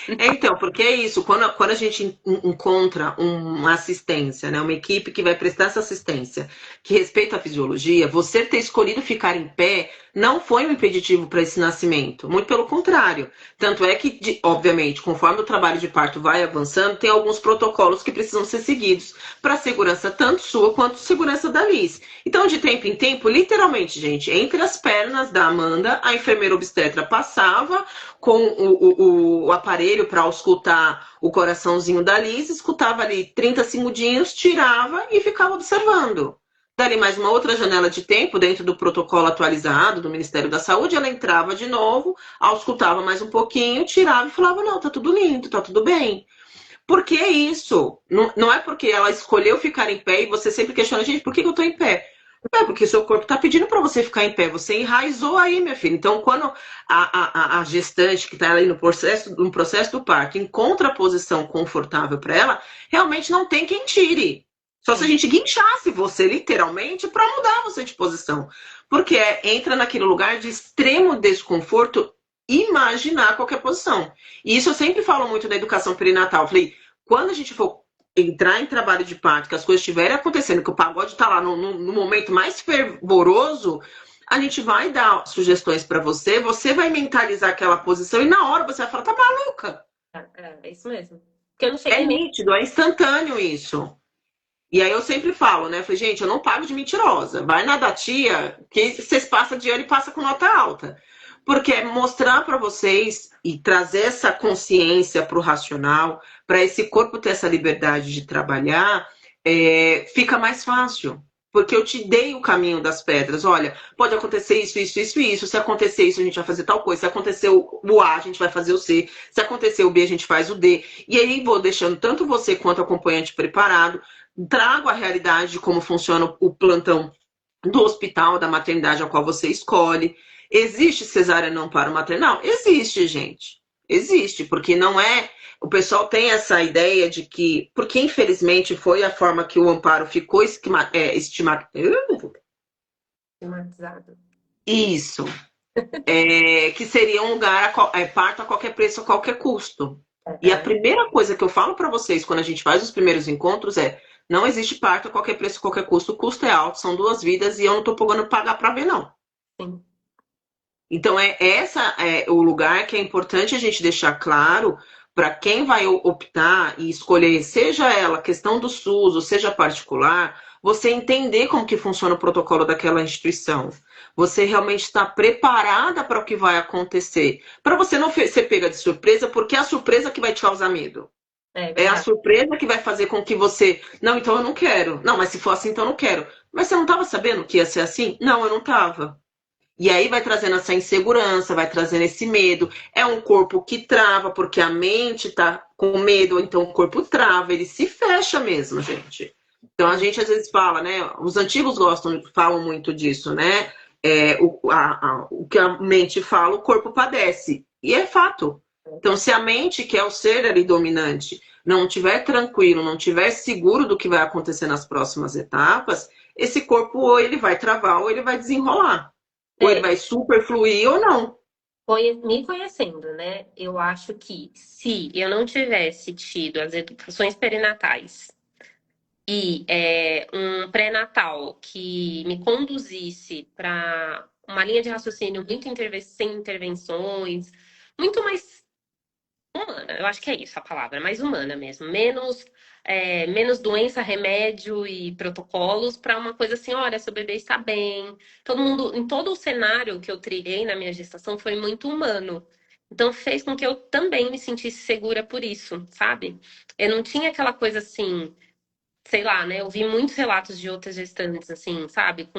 A: Então, porque é isso, quando a gente encontra uma assistência, né, uma equipe que vai prestar essa assistência, que respeita a fisiologia, você ter escolhido ficar em pé não foi um impeditivo para esse nascimento, muito pelo contrário. Tanto é que, obviamente, conforme o trabalho de parto vai avançando, tem alguns protocolos que precisam ser seguidos para segurança tanto sua quanto segurança da Liz. Então, de tempo em tempo, literalmente, gente, entre as pernas da Amanda, a enfermeira obstetra passava com o aparelho para escutar o coraçãozinho da Liz, escutava ali 30 segundinhos, tirava e ficava observando. Dali mais uma outra janela de tempo, dentro do protocolo atualizado do Ministério da Saúde, ela entrava de novo, auscultava mais um pouquinho, tirava e falava: não, tá tudo lindo, tá tudo bem. Por que isso? Não, não é porque ela escolheu ficar em pé e você sempre questiona, gente, por que eu tô em pé? É porque seu corpo está pedindo para você ficar em pé, você enraizou aí, minha filha. Então, quando a gestante que está ali no processo do parto encontra a posição confortável para ela, realmente não tem quem tire. Só se a
B: Sim.
A: gente guinchasse você, literalmente, para mudar você de posição. Porque entra naquele lugar de extremo desconforto imaginar qualquer posição. E isso eu sempre falo muito na educação perinatal. Eu falei, quando a gente for entrar em trabalho de parto, que as coisas estiverem acontecendo, que o pagode está lá no momento mais fervoroso, a gente vai dar sugestões para você, você vai mentalizar aquela posição e na hora você vai falar, tá maluca?
B: É isso mesmo. Porque eu não
A: É
B: cheguei nem.
A: nítido, é instantâneo isso. E aí eu sempre falo, né? Falei, gente, eu não pago de mentirosa. Vai na da tia, que vocês passam de ano e passa com nota alta. Porque é mostrar para vocês e trazer essa consciência para o racional, para esse corpo ter essa liberdade de trabalhar, fica mais fácil. Porque eu te dei o caminho das pedras. Olha, pode acontecer isso, isso, isso e isso. Se acontecer isso, a gente vai fazer tal coisa. Se acontecer o A, a gente vai fazer o C. Se acontecer o B, a gente faz o D. E aí vou deixando tanto você quanto o acompanhante preparado. Trago a realidade de como funciona o plantão do hospital, da maternidade a qual você escolhe. Existe cesárea não para o maternal? Existe, gente. Existe, porque não é. O pessoal tem essa ideia de que, porque infelizmente foi a forma que o amparo ficou
B: Traumatizado.
A: Isso. Que seria um lugar, parto a qualquer preço, a qualquer custo. E a
B: Aham,
A: primeira coisa que eu falo para vocês quando a gente faz os primeiros encontros é: não existe parto a qualquer preço, a qualquer custo. O custo é alto, são 2 vidas e eu não estou podendo pagar para ver, não.
B: sim.
A: Então, essa é o lugar que é importante a gente deixar claro para quem vai optar e escolher, seja ela questão do SUS ou seja particular, você entender como que funciona o protocolo daquela instituição. Você realmente está preparada para o que vai acontecer. Para você não ser pega de surpresa, porque é a surpresa que vai te causar medo.
B: É
A: É a
B: verdade.
A: surpresa que vai fazer com que você. Não, então eu não quero. Não, mas se for assim, então eu não quero. Mas você não estava sabendo que ia ser assim? Não, eu não estava. E aí vai trazendo essa insegurança, vai trazendo esse medo. É um corpo que trava, porque a mente tá com medo, então o corpo trava, ele se fecha mesmo, gente. Então a
B: Sim.
A: gente às vezes fala, né? Os antigos falam muito disso, né? O que a mente fala, o corpo padece. E é fato. Então, se a mente, que é o ser ali dominante, não estiver tranquilo, não estiver seguro do que vai acontecer nas próximas etapas, esse corpo ou ele vai travar ou ele vai desenrolar. Ou ele
B: É,
A: vai super fluir ou não.
B: me conhecendo, né? Eu acho que se eu não tivesse tido as educações perinatais e um pré-natal que me conduzisse para uma linha de raciocínio muito sem intervenções, muito mais humana, eu acho que é isso a palavra, mais humana mesmo, menos doença, remédio e protocolos para uma coisa assim, olha, seu bebê está bem. Todo mundo, em todo o cenário que eu trilhei na minha gestação foi muito humano. Então fez com que eu também me sentisse segura por isso, sabe? Eu não tinha aquela coisa assim, sei lá, né? Eu vi muitos relatos de outras gestantes assim, sabe?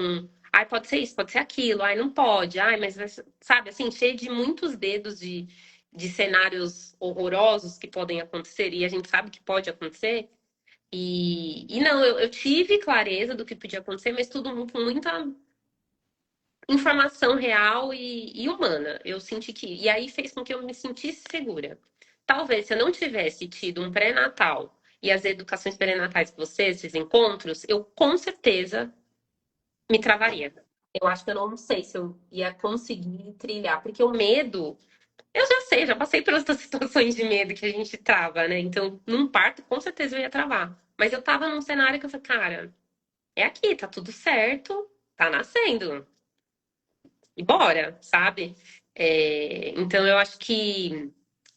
B: Ai, pode ser isso, pode ser aquilo, ai, não pode, ai, mas sabe, assim, cheio de muitos dedos de cenários horrorosos que podem acontecer, e a gente sabe que pode acontecer. E não, eu tive clareza do que podia acontecer, mas tudo com muita informação real e humana. Eu senti que. E aí fez com que eu me sentisse segura. Talvez se eu não tivesse tido um pré-natal e as educações pré-natais com vocês, esses encontros, eu com certeza me travaria. Eu acho que eu não sei se eu ia conseguir trilhar, porque o medo, eu já sei, já passei por outras situações de medo que a gente trava, né? Então, num parto, com certeza eu ia travar. Mas eu tava num cenário que eu falei, cara, é aqui, tá tudo certo, tá nascendo. E bora, sabe? Então, eu acho que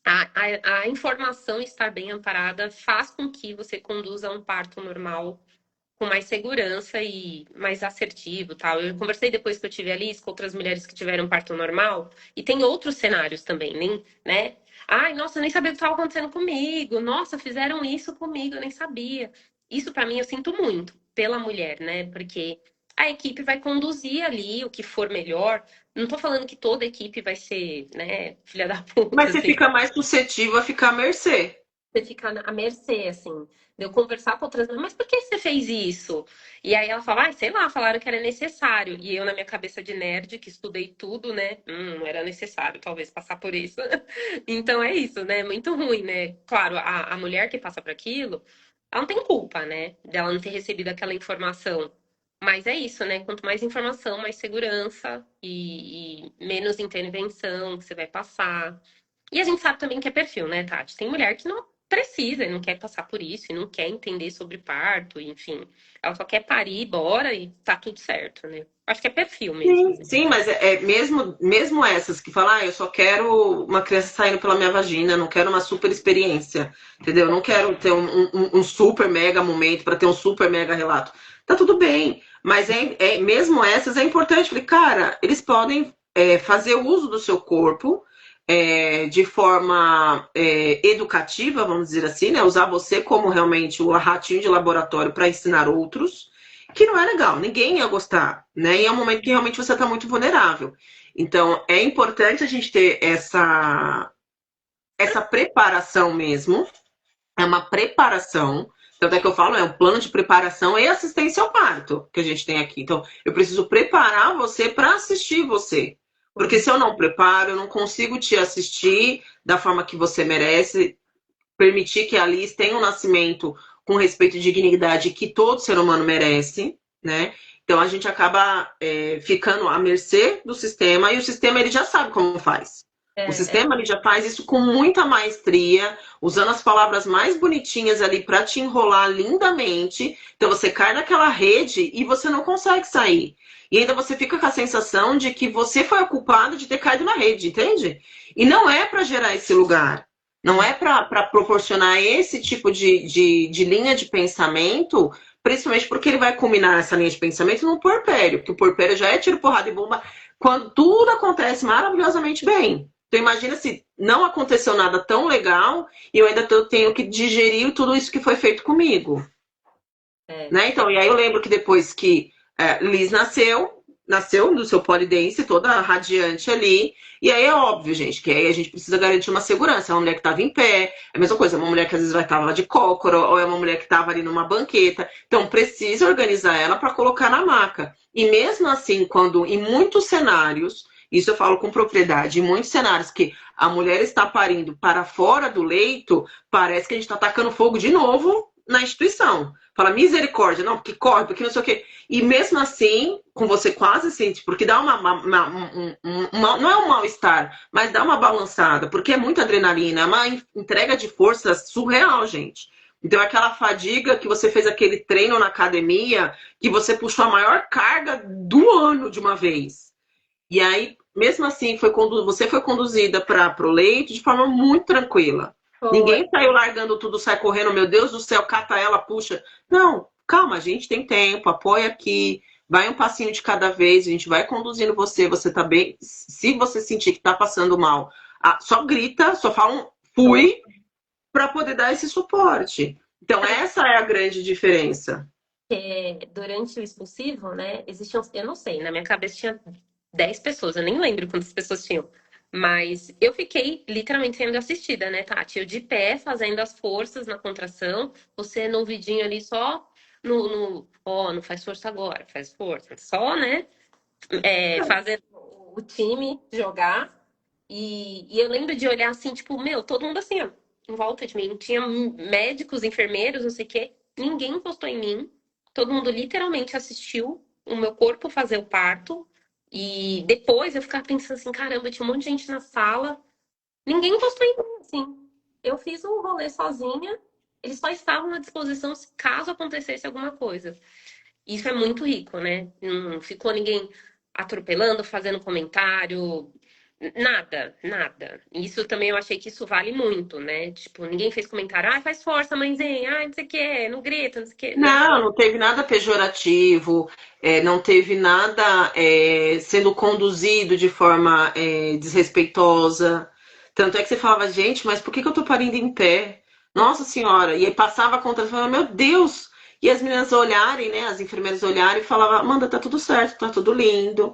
B: a informação estar bem amparada faz com que você conduza um parto normal com mais segurança e mais assertivo, tal. Eu conversei depois que eu tive ali com outras mulheres que tiveram parto normal e tem outros cenários também, nem, né? Ai, nossa, eu nem sabia o que estava acontecendo comigo. Nossa, fizeram isso comigo, eu nem sabia. Isso para mim eu sinto muito pela mulher, né? Porque a equipe vai conduzir ali o que for melhor. Não tô falando que toda equipe vai ser, né, filha da puta,
A: Mas você
B: assim.
A: fica mais suscetível a ficar à mercê.
B: Você fica à mercê, assim, de eu conversar com outras, mas por que você fez isso? E aí ela fala, ah, sei lá, falaram que era necessário. E eu, na minha cabeça de nerd, que estudei tudo, né? Não era necessário, talvez, passar por isso. Então é isso, né? Muito ruim, né? Claro, a mulher que passa por aquilo, ela não tem culpa, né? Dela não ter recebido aquela informação. Mas é isso, né? Quanto mais informação, mais segurança e menos intervenção que você vai passar. E a gente sabe também que é perfil, né, Tati? Tem mulher que não precisa e não quer passar por isso, e não quer entender sobre parto, enfim. Ela só quer parir, bora e tá tudo certo, né? Acho que é perfil mesmo,
A: Sim,
B: né?
A: sim, mas mesmo essas que falam, eu só quero uma criança saindo pela minha vagina, não quero uma super experiência, entendeu? Não quero ter um super mega momento para ter um super mega relato. Tá tudo bem, mas mesmo essas é importante. Falei, cara, eles podem fazer uso do seu corpo de forma educativa, vamos dizer assim, né? Usar você como realmente o ratinho de laboratório para ensinar outros que não é legal, ninguém ia gostar, né? E é um momento que realmente você está muito vulnerável. Então, é importante a gente ter essa preparação mesmo, é uma preparação, tanto é que eu falo, é um plano de preparação e assistência ao parto que a gente tem aqui. Então, eu preciso preparar você para assistir você. Porque
B: Uhum.
A: se eu não preparo, eu não consigo te assistir da forma que você merece, permitir que a Liz tenha um nascimento com respeito e dignidade que todo ser humano merece, né? Então a gente acaba ficando à mercê do sistema e o sistema ele já sabe como faz. O
B: É,
A: sistema ele já faz isso com muita maestria, usando as palavras mais bonitinhas ali para te enrolar lindamente. Então você cai naquela rede e você não consegue sair. E ainda você fica com a sensação de que você foi o culpado de ter caído na rede, entende? E não é para gerar esse lugar. Não é para proporcionar esse tipo de linha de pensamento, principalmente porque ele vai culminar essa linha de pensamento no puerpério, porque o puerpério já é tiro, porrada e bomba, quando tudo acontece maravilhosamente bem. Então imagina se não aconteceu nada tão legal e eu ainda tenho que digerir tudo isso que foi feito comigo.
B: é.
A: Né? Então, e aí eu lembro que depois que Liz nasceu no seu polidense, toda radiante ali, e aí é óbvio, gente, que aí a gente precisa garantir uma segurança. É uma mulher que estava em pé, é a mesma coisa, é uma mulher que às vezes vai estar de cócora, ou é uma mulher que estava ali numa banqueta. Então, precisa organizar ela para colocar na maca. E mesmo assim, quando em muitos cenários, isso eu falo com propriedade, em muitos cenários que a mulher está parindo para fora do leito, parece que a gente está atacando fogo de novo na instituição. Fala misericórdia, não, porque corre, porque não sei o quê. E mesmo assim, com você quase sente, porque dá não é um mal-estar, mas dá uma balançada, porque é muita adrenalina, é uma entrega de força surreal, gente. Então, é aquela fadiga que você fez aquele treino na academia, que você puxou a maior carga do ano de uma vez. E aí, mesmo assim, você foi conduzida para o leito de forma muito tranquila.
B: Foi.
A: Ninguém saiu largando tudo, sai correndo, meu Deus do céu, cata ela, puxa. Não, calma, a gente tem tempo, apoia aqui, vai um passinho de cada vez, a gente vai conduzindo você, você tá bem. Se você sentir que tá passando mal, só grita, só fala um fui para poder dar esse suporte. Então, essa é a grande diferença.
B: Durante o expulsivo, né, existiam, eu não sei, na minha cabeça tinha 10 pessoas, eu nem lembro quantas pessoas tinham. Mas eu fiquei literalmente sendo assistida, né, Tati? Eu de pé, fazendo as forças na contração, você no ouvidinho ali só não faz força agora, faz força. Só, né, fazendo o time jogar. E eu lembro de olhar assim, tipo, meu, todo mundo assim, ó, em volta de mim. Tinha médicos, enfermeiros, não sei o quê. Ninguém encostou em mim. Todo mundo literalmente assistiu o meu corpo fazer o parto. E depois eu ficava pensando assim, caramba, tinha um monte de gente na sala. Ninguém encostou em mim, assim. Eu fiz o rolê sozinha. Eles só estavam à disposição se caso acontecesse alguma coisa. Isso é muito rico, né? Não ficou ninguém atropelando, fazendo comentário, nada, nada. Isso também eu achei que isso vale muito, né? Tipo, ninguém fez comentário, ai, faz força, mãezinha, ai, não sei o que, não grita, não sei o que. Não.
A: Não, não teve nada pejorativo, não teve nada sendo conduzido de forma desrespeitosa. Tanto é que você falava, gente, mas por que eu tô parindo em pé? Nossa Senhora! E aí passava a conta e falava, meu Deus! E as meninas olharem, né? As enfermeiras olharem e falavam, Amanda, tá tudo certo, tá tudo lindo.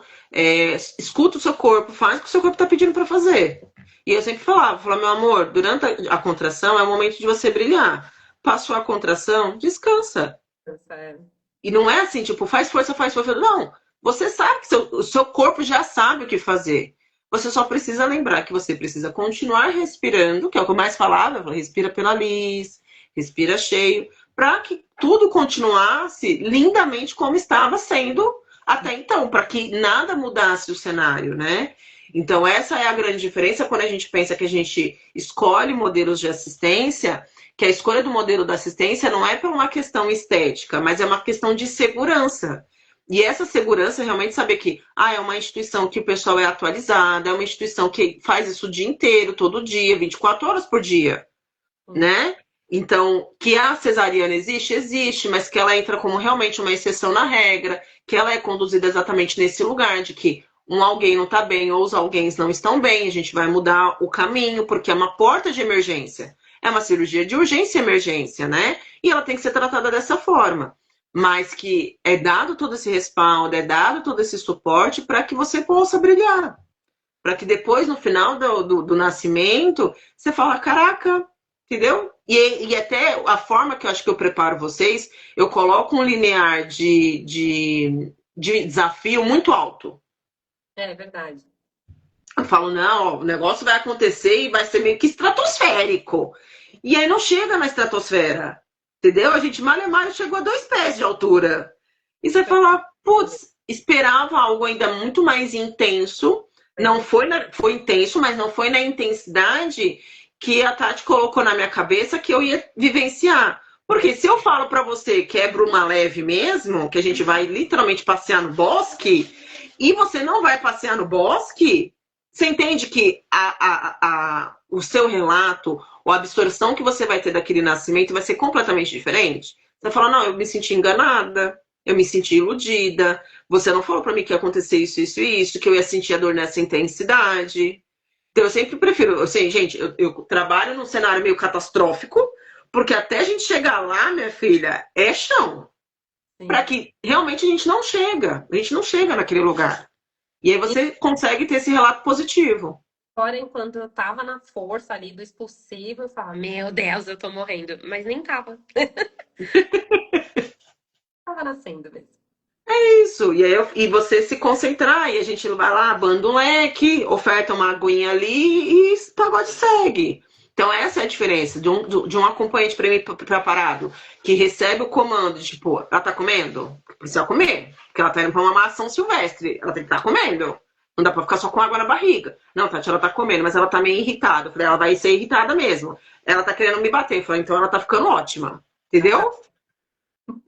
A: Escuta o seu corpo, faz o que o seu corpo tá pedindo para fazer. E eu sempre falava, meu amor, durante a contração é o momento de você brilhar. Passou a contração, descansa.
B: Sério.
A: E não é assim, tipo, faz força, faz força. Não, você sabe que o seu corpo já sabe o que fazer. Você só precisa lembrar que você precisa continuar respirando, que é o que eu mais falava, respira pela nariz, respira cheio, para que tudo continuasse lindamente como estava sendo até então, para que nada mudasse o cenário, né? Então, essa é a grande diferença quando a gente pensa que a gente escolhe modelos de assistência, que a escolha do modelo da assistência não é por uma questão estética, mas é uma questão de segurança. E essa segurança realmente saber que é uma instituição que o pessoal é atualizado, é uma instituição que faz isso o dia inteiro, todo dia, 24 horas por dia, né? Então, que a cesariana existe? Existe, mas que ela entra como realmente uma exceção na regra, que ela é conduzida exatamente nesse lugar de que alguém não está bem ou os alguém não estão bem, a gente vai mudar o caminho, porque é uma porta de emergência. É uma cirurgia de urgência e emergência, né? E ela tem que ser tratada dessa forma. Mas que é dado todo esse respaldo, é dado todo esse suporte para que você possa brilhar. Para que depois, no final do nascimento, você fala, caraca, entendeu? E até a forma que eu acho que eu preparo vocês, eu coloco um linear de desafio muito alto.
B: É verdade.
A: Eu falo, não, ó, o negócio vai acontecer e vai ser meio que estratosférico. E aí não chega na estratosfera, entendeu? A gente mal chegou a 2 pés de altura. E você fala, putz, esperava algo ainda muito mais intenso. Não foi, foi intenso, mas não foi na intensidade que a Tati colocou na minha cabeça que eu ia vivenciar. Porque se eu falo pra você que é Bruma Leve mesmo, que a gente vai literalmente passear no bosque, e você não vai passear no bosque, você entende que o seu relato, ou a absorção que você vai ter daquele nascimento vai ser completamente diferente? Você fala, não, eu me senti enganada, eu me senti iludida, você não falou pra mim que ia acontecer isso, isso e isso, que eu ia sentir a dor nessa intensidade. Então eu sempre prefiro, assim, gente, eu trabalho num cenário meio catastrófico, porque até a gente chegar lá, minha filha, é chão. Para
B: Sim.
A: que realmente a gente não chega naquele lugar. E aí você consegue ter esse relato positivo.
B: Fora enquanto eu tava na força ali do expulsivo, eu falava, meu Deus, eu tô morrendo. Mas nem tava. Tava nascendo mesmo.
A: Isso, e, aí e você se concentrar, e a gente vai lá, banda um leque, oferta uma aguinha ali e o pagode segue. Então essa é a diferença de um acompanhante preparado, que recebe o comando, tipo, ela tá comendo? Precisa comer, porque ela tá indo pra uma ação silvestre, ela tem que estar comendo. Não dá pra ficar só com água na barriga. Não, Tati, ela tá comendo, mas ela tá meio irritada. Eu falei, ela vai ser irritada mesmo. Ela tá querendo me bater. Eu falei, então ela tá ficando ótima. Entendeu?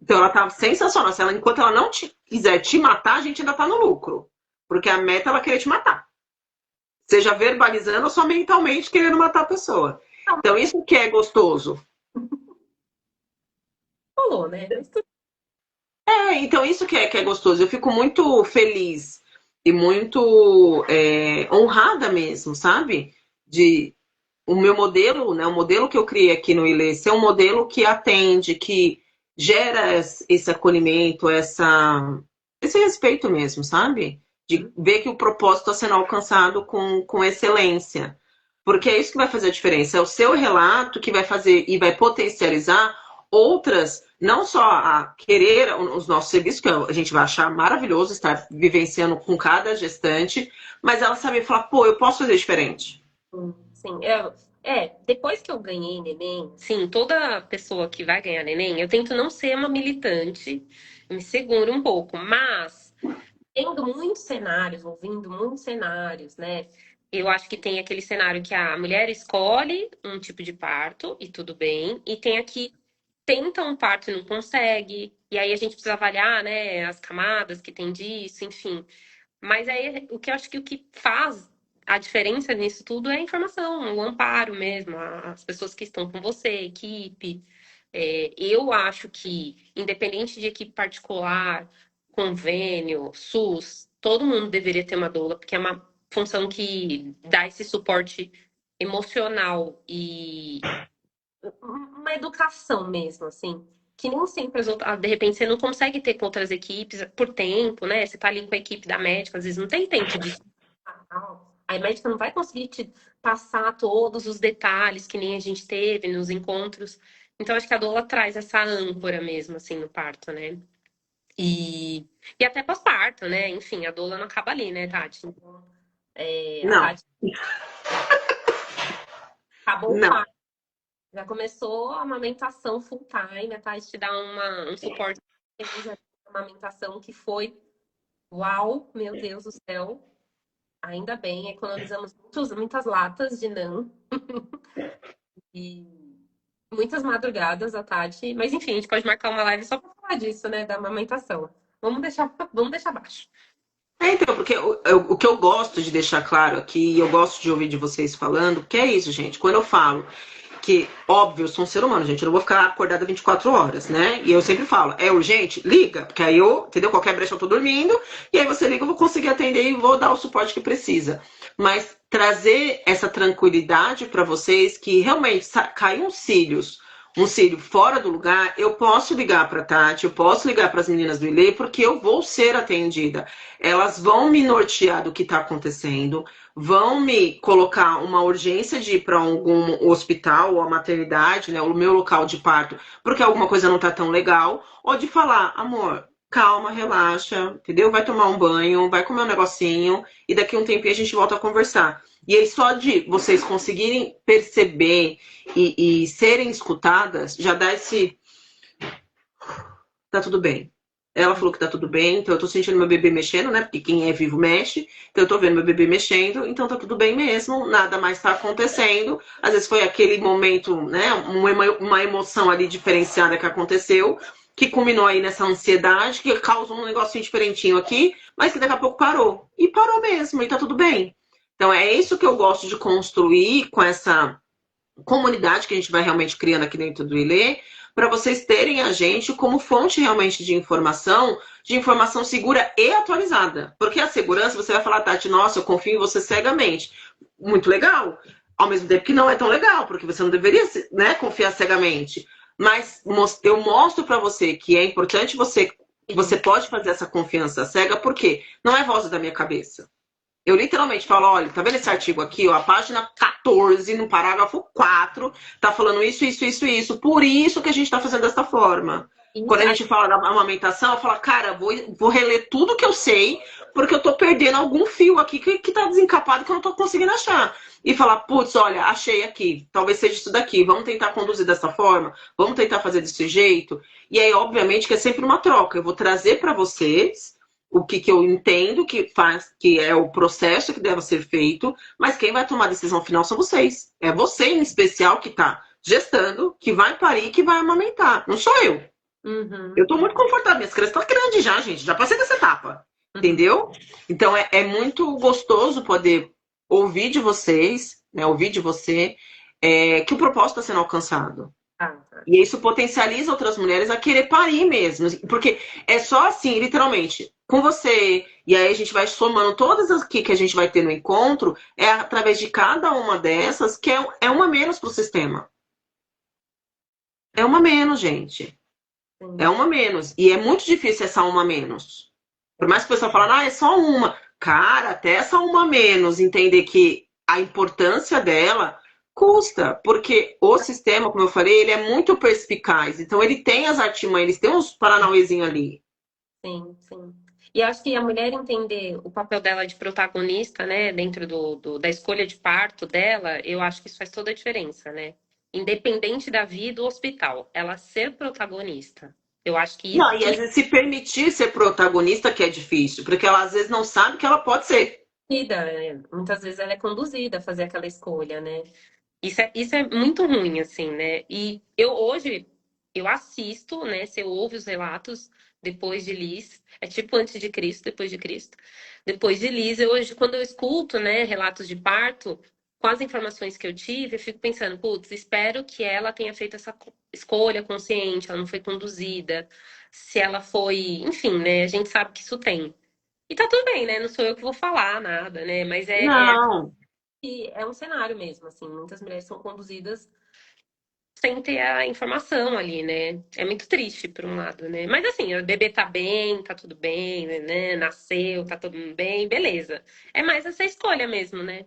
A: Então ela tá sensacional. Se ela, enquanto ela não quiser te matar, a gente ainda tá no lucro. Porque a meta é ela querer te matar. Seja verbalizando ou só mentalmente querendo matar a pessoa. Então isso que é gostoso.
B: Rolou, né? Mas tudo
A: Então isso que é gostoso. Eu fico muito feliz e muito honrada mesmo, sabe? De o meu modelo, né? O modelo que eu criei aqui no Ilê, ser um modelo que atende, que gera esse acolhimento, esse respeito mesmo, sabe? De ver que o propósito está sendo alcançado com excelência. Porque é isso que vai fazer a diferença. É o seu relato que vai fazer e vai potencializar outras, não só a querer os nossos serviços, que a gente vai achar maravilhoso estar vivenciando com cada gestante, mas ela saber falar, pô, eu posso fazer diferente.
B: sim. Depois que eu ganhei neném, sim, toda pessoa que vai ganhar neném, eu tento não ser uma militante, eu me seguro um pouco, mas tendo muitos cenários, ouvindo muitos cenários, né? Eu acho que tem aquele cenário que a mulher escolhe um tipo de parto e tudo bem, e tem aqui tenta um parto e não consegue, e aí a gente precisa avaliar, né, as camadas que tem disso, enfim. Mas aí o que eu acho que o que faz a diferença nisso tudo é a informação, o amparo mesmo, as pessoas que estão com você, equipe. Eu acho que, independente de equipe particular, convênio, SUS, todo mundo deveria ter uma doula, porque é uma função que dá esse suporte emocional e uma educação mesmo, assim. Que nem sempre de repente você não consegue ter com outras equipes por tempo, né? Você tá ali com a equipe da médica, às vezes não tem tempo de a médica não vai conseguir te passar todos os detalhes que nem a gente teve nos encontros. Então, acho que a doula traz essa âncora mesmo, assim, no parto, né? E, e até pós-parto, né? Enfim, a doula não acaba ali, né, Tati? Então, a
A: Não,
B: Tati acabou o
A: não.
B: parto, já começou a amamentação full time, a Tati te dá um suporte de amamentação que foi, uau, meu Deus do céu. Ainda bem, economizamos muitas latas de NAN e muitas madrugadas à tarde. Mas enfim, a gente pode marcar uma live só para falar disso, né? Da amamentação. Vamos deixar baixo.
A: Então, porque o que eu gosto de deixar claro aqui, e eu gosto de ouvir de vocês falando, que é isso, gente. Quando eu falo que, óbvio, eu sou um ser humano, gente, eu não vou ficar acordada 24 horas, né? E eu sempre falo, é urgente? Liga, porque aí eu, entendeu? Qualquer brecha eu tô dormindo, e aí você liga, eu vou conseguir atender e vou dar o suporte que precisa. Mas trazer essa tranquilidade para vocês, que realmente caiam cílios, um cílio fora do lugar, eu posso ligar para Tati, eu posso ligar para as meninas do Ilê, porque eu vou ser atendida. Elas vão me nortear do que está acontecendo, vão me colocar uma urgência de ir para algum hospital ou a maternidade, né, o meu local de parto, porque alguma coisa não está tão legal, ou de falar, amor, calma, relaxa, entendeu? Vai tomar um banho, vai comer um negocinho e daqui a um tempinho a gente volta a conversar. E aí só de vocês conseguirem perceber e serem escutadas, já dá esse. Tá tudo bem. Ela falou que tá tudo bem, então eu tô sentindo meu bebê mexendo, né? Porque quem é vivo mexe. Então eu tô vendo meu bebê mexendo, então tá tudo bem mesmo, nada mais tá acontecendo. Às vezes foi aquele momento, né? Uma emoção ali diferenciada que aconteceu, que culminou aí nessa ansiedade, que causa um negocinho diferentinho aqui, mas que daqui a pouco parou. E parou mesmo, e tá tudo bem. Então é isso que eu gosto de construir com essa comunidade que a gente vai realmente criando aqui dentro do ILE, para vocês terem a gente como fonte realmente de informação segura e atualizada. Porque a segurança, você vai falar, Tati, nossa, eu confio em você cegamente. Muito legal. Ao mesmo tempo que não é tão legal, porque você não deveria, né, confiar cegamente. Mas eu mostro para você que é importante você
B: Sim.
A: pode fazer essa confiança cega, porque não é voz da minha cabeça. Eu literalmente falo, olha, tá vendo esse artigo aqui, ó, a página 14, no parágrafo 4, tá falando isso, isso, isso, isso. Por isso que a gente tá fazendo dessa forma. Quando
B: Isso,
A: a gente fala da amamentação, eu falo, cara, vou reler tudo que eu sei, porque eu tô perdendo algum fio aqui que tá desencapado que eu não tô conseguindo achar. E falar, putz, olha, achei aqui, talvez seja isso daqui, vamos tentar conduzir dessa forma, vamos tentar fazer desse jeito. E aí, obviamente, que é sempre uma troca. Eu vou trazer para vocês o que eu entendo que é o processo que deve ser feito, mas quem vai tomar a decisão final são vocês. É você, em especial, que está gestando, que vai parir, que vai amamentar. Não sou eu. Eu
B: uhum,
A: estou muito confortável. Minhas crianças estão grandes já, gente. Já passei dessa etapa.
B: uhum.
A: Entendeu? Então é muito gostoso poder ouvir de vocês, né, ouvir de você, que o propósito está sendo alcançado.
B: Ah, tá.
A: E isso potencializa outras mulheres a querer parir mesmo. Porque é só assim, literalmente, com você. E aí a gente vai somando todas as que a gente vai ter no encontro, é através de cada uma dessas que é uma menos para o sistema. É uma menos, gente. É
B: Sim.
A: uma menos. E é muito difícil essa uma menos. Por mais que o pessoal fale, ah, é só uma. Cara, até essa uma menos, entender que a importância dela custa, porque o sistema, como eu falei, ele é muito perspicaz. Então ele tem as artimanhas, eles têm uns paranauêzinhos ali.
B: Sim, sim. E eu acho que a mulher entender o papel dela de protagonista, né, dentro da escolha de parto dela, eu acho que isso faz toda a diferença, né? Independente da vida do hospital, ela ser protagonista. Eu acho que
A: Não, e às
B: que
A: vezes se permitir ser protagonista que é difícil, porque ela às vezes não sabe que ela pode ser.
B: vida, né? Muitas vezes ela é conduzida a fazer aquela escolha, né? Isso é muito ruim, assim, né? E eu hoje, eu assisto, né? Você ouve os relatos depois de Liz, é tipo antes de Cristo, depois de Cristo. Depois de Liz, eu hoje, quando eu escuto, né, relatos de parto, com as informações que eu tive, eu fico pensando, putz, espero que ela tenha feito essa escolha consciente, ela não foi conduzida, se ela foi, enfim, né? A gente sabe que isso tem. E tá tudo bem, né? Não sou eu que vou falar nada, né? Mas
A: Não.
B: é um cenário mesmo, assim. Muitas mulheres são conduzidas sem ter a informação ali, né? É muito triste, por um lado, né? Mas assim, o bebê tá bem, tá tudo bem, né? Nasceu, tá tudo bem, beleza. É mais essa escolha mesmo, né?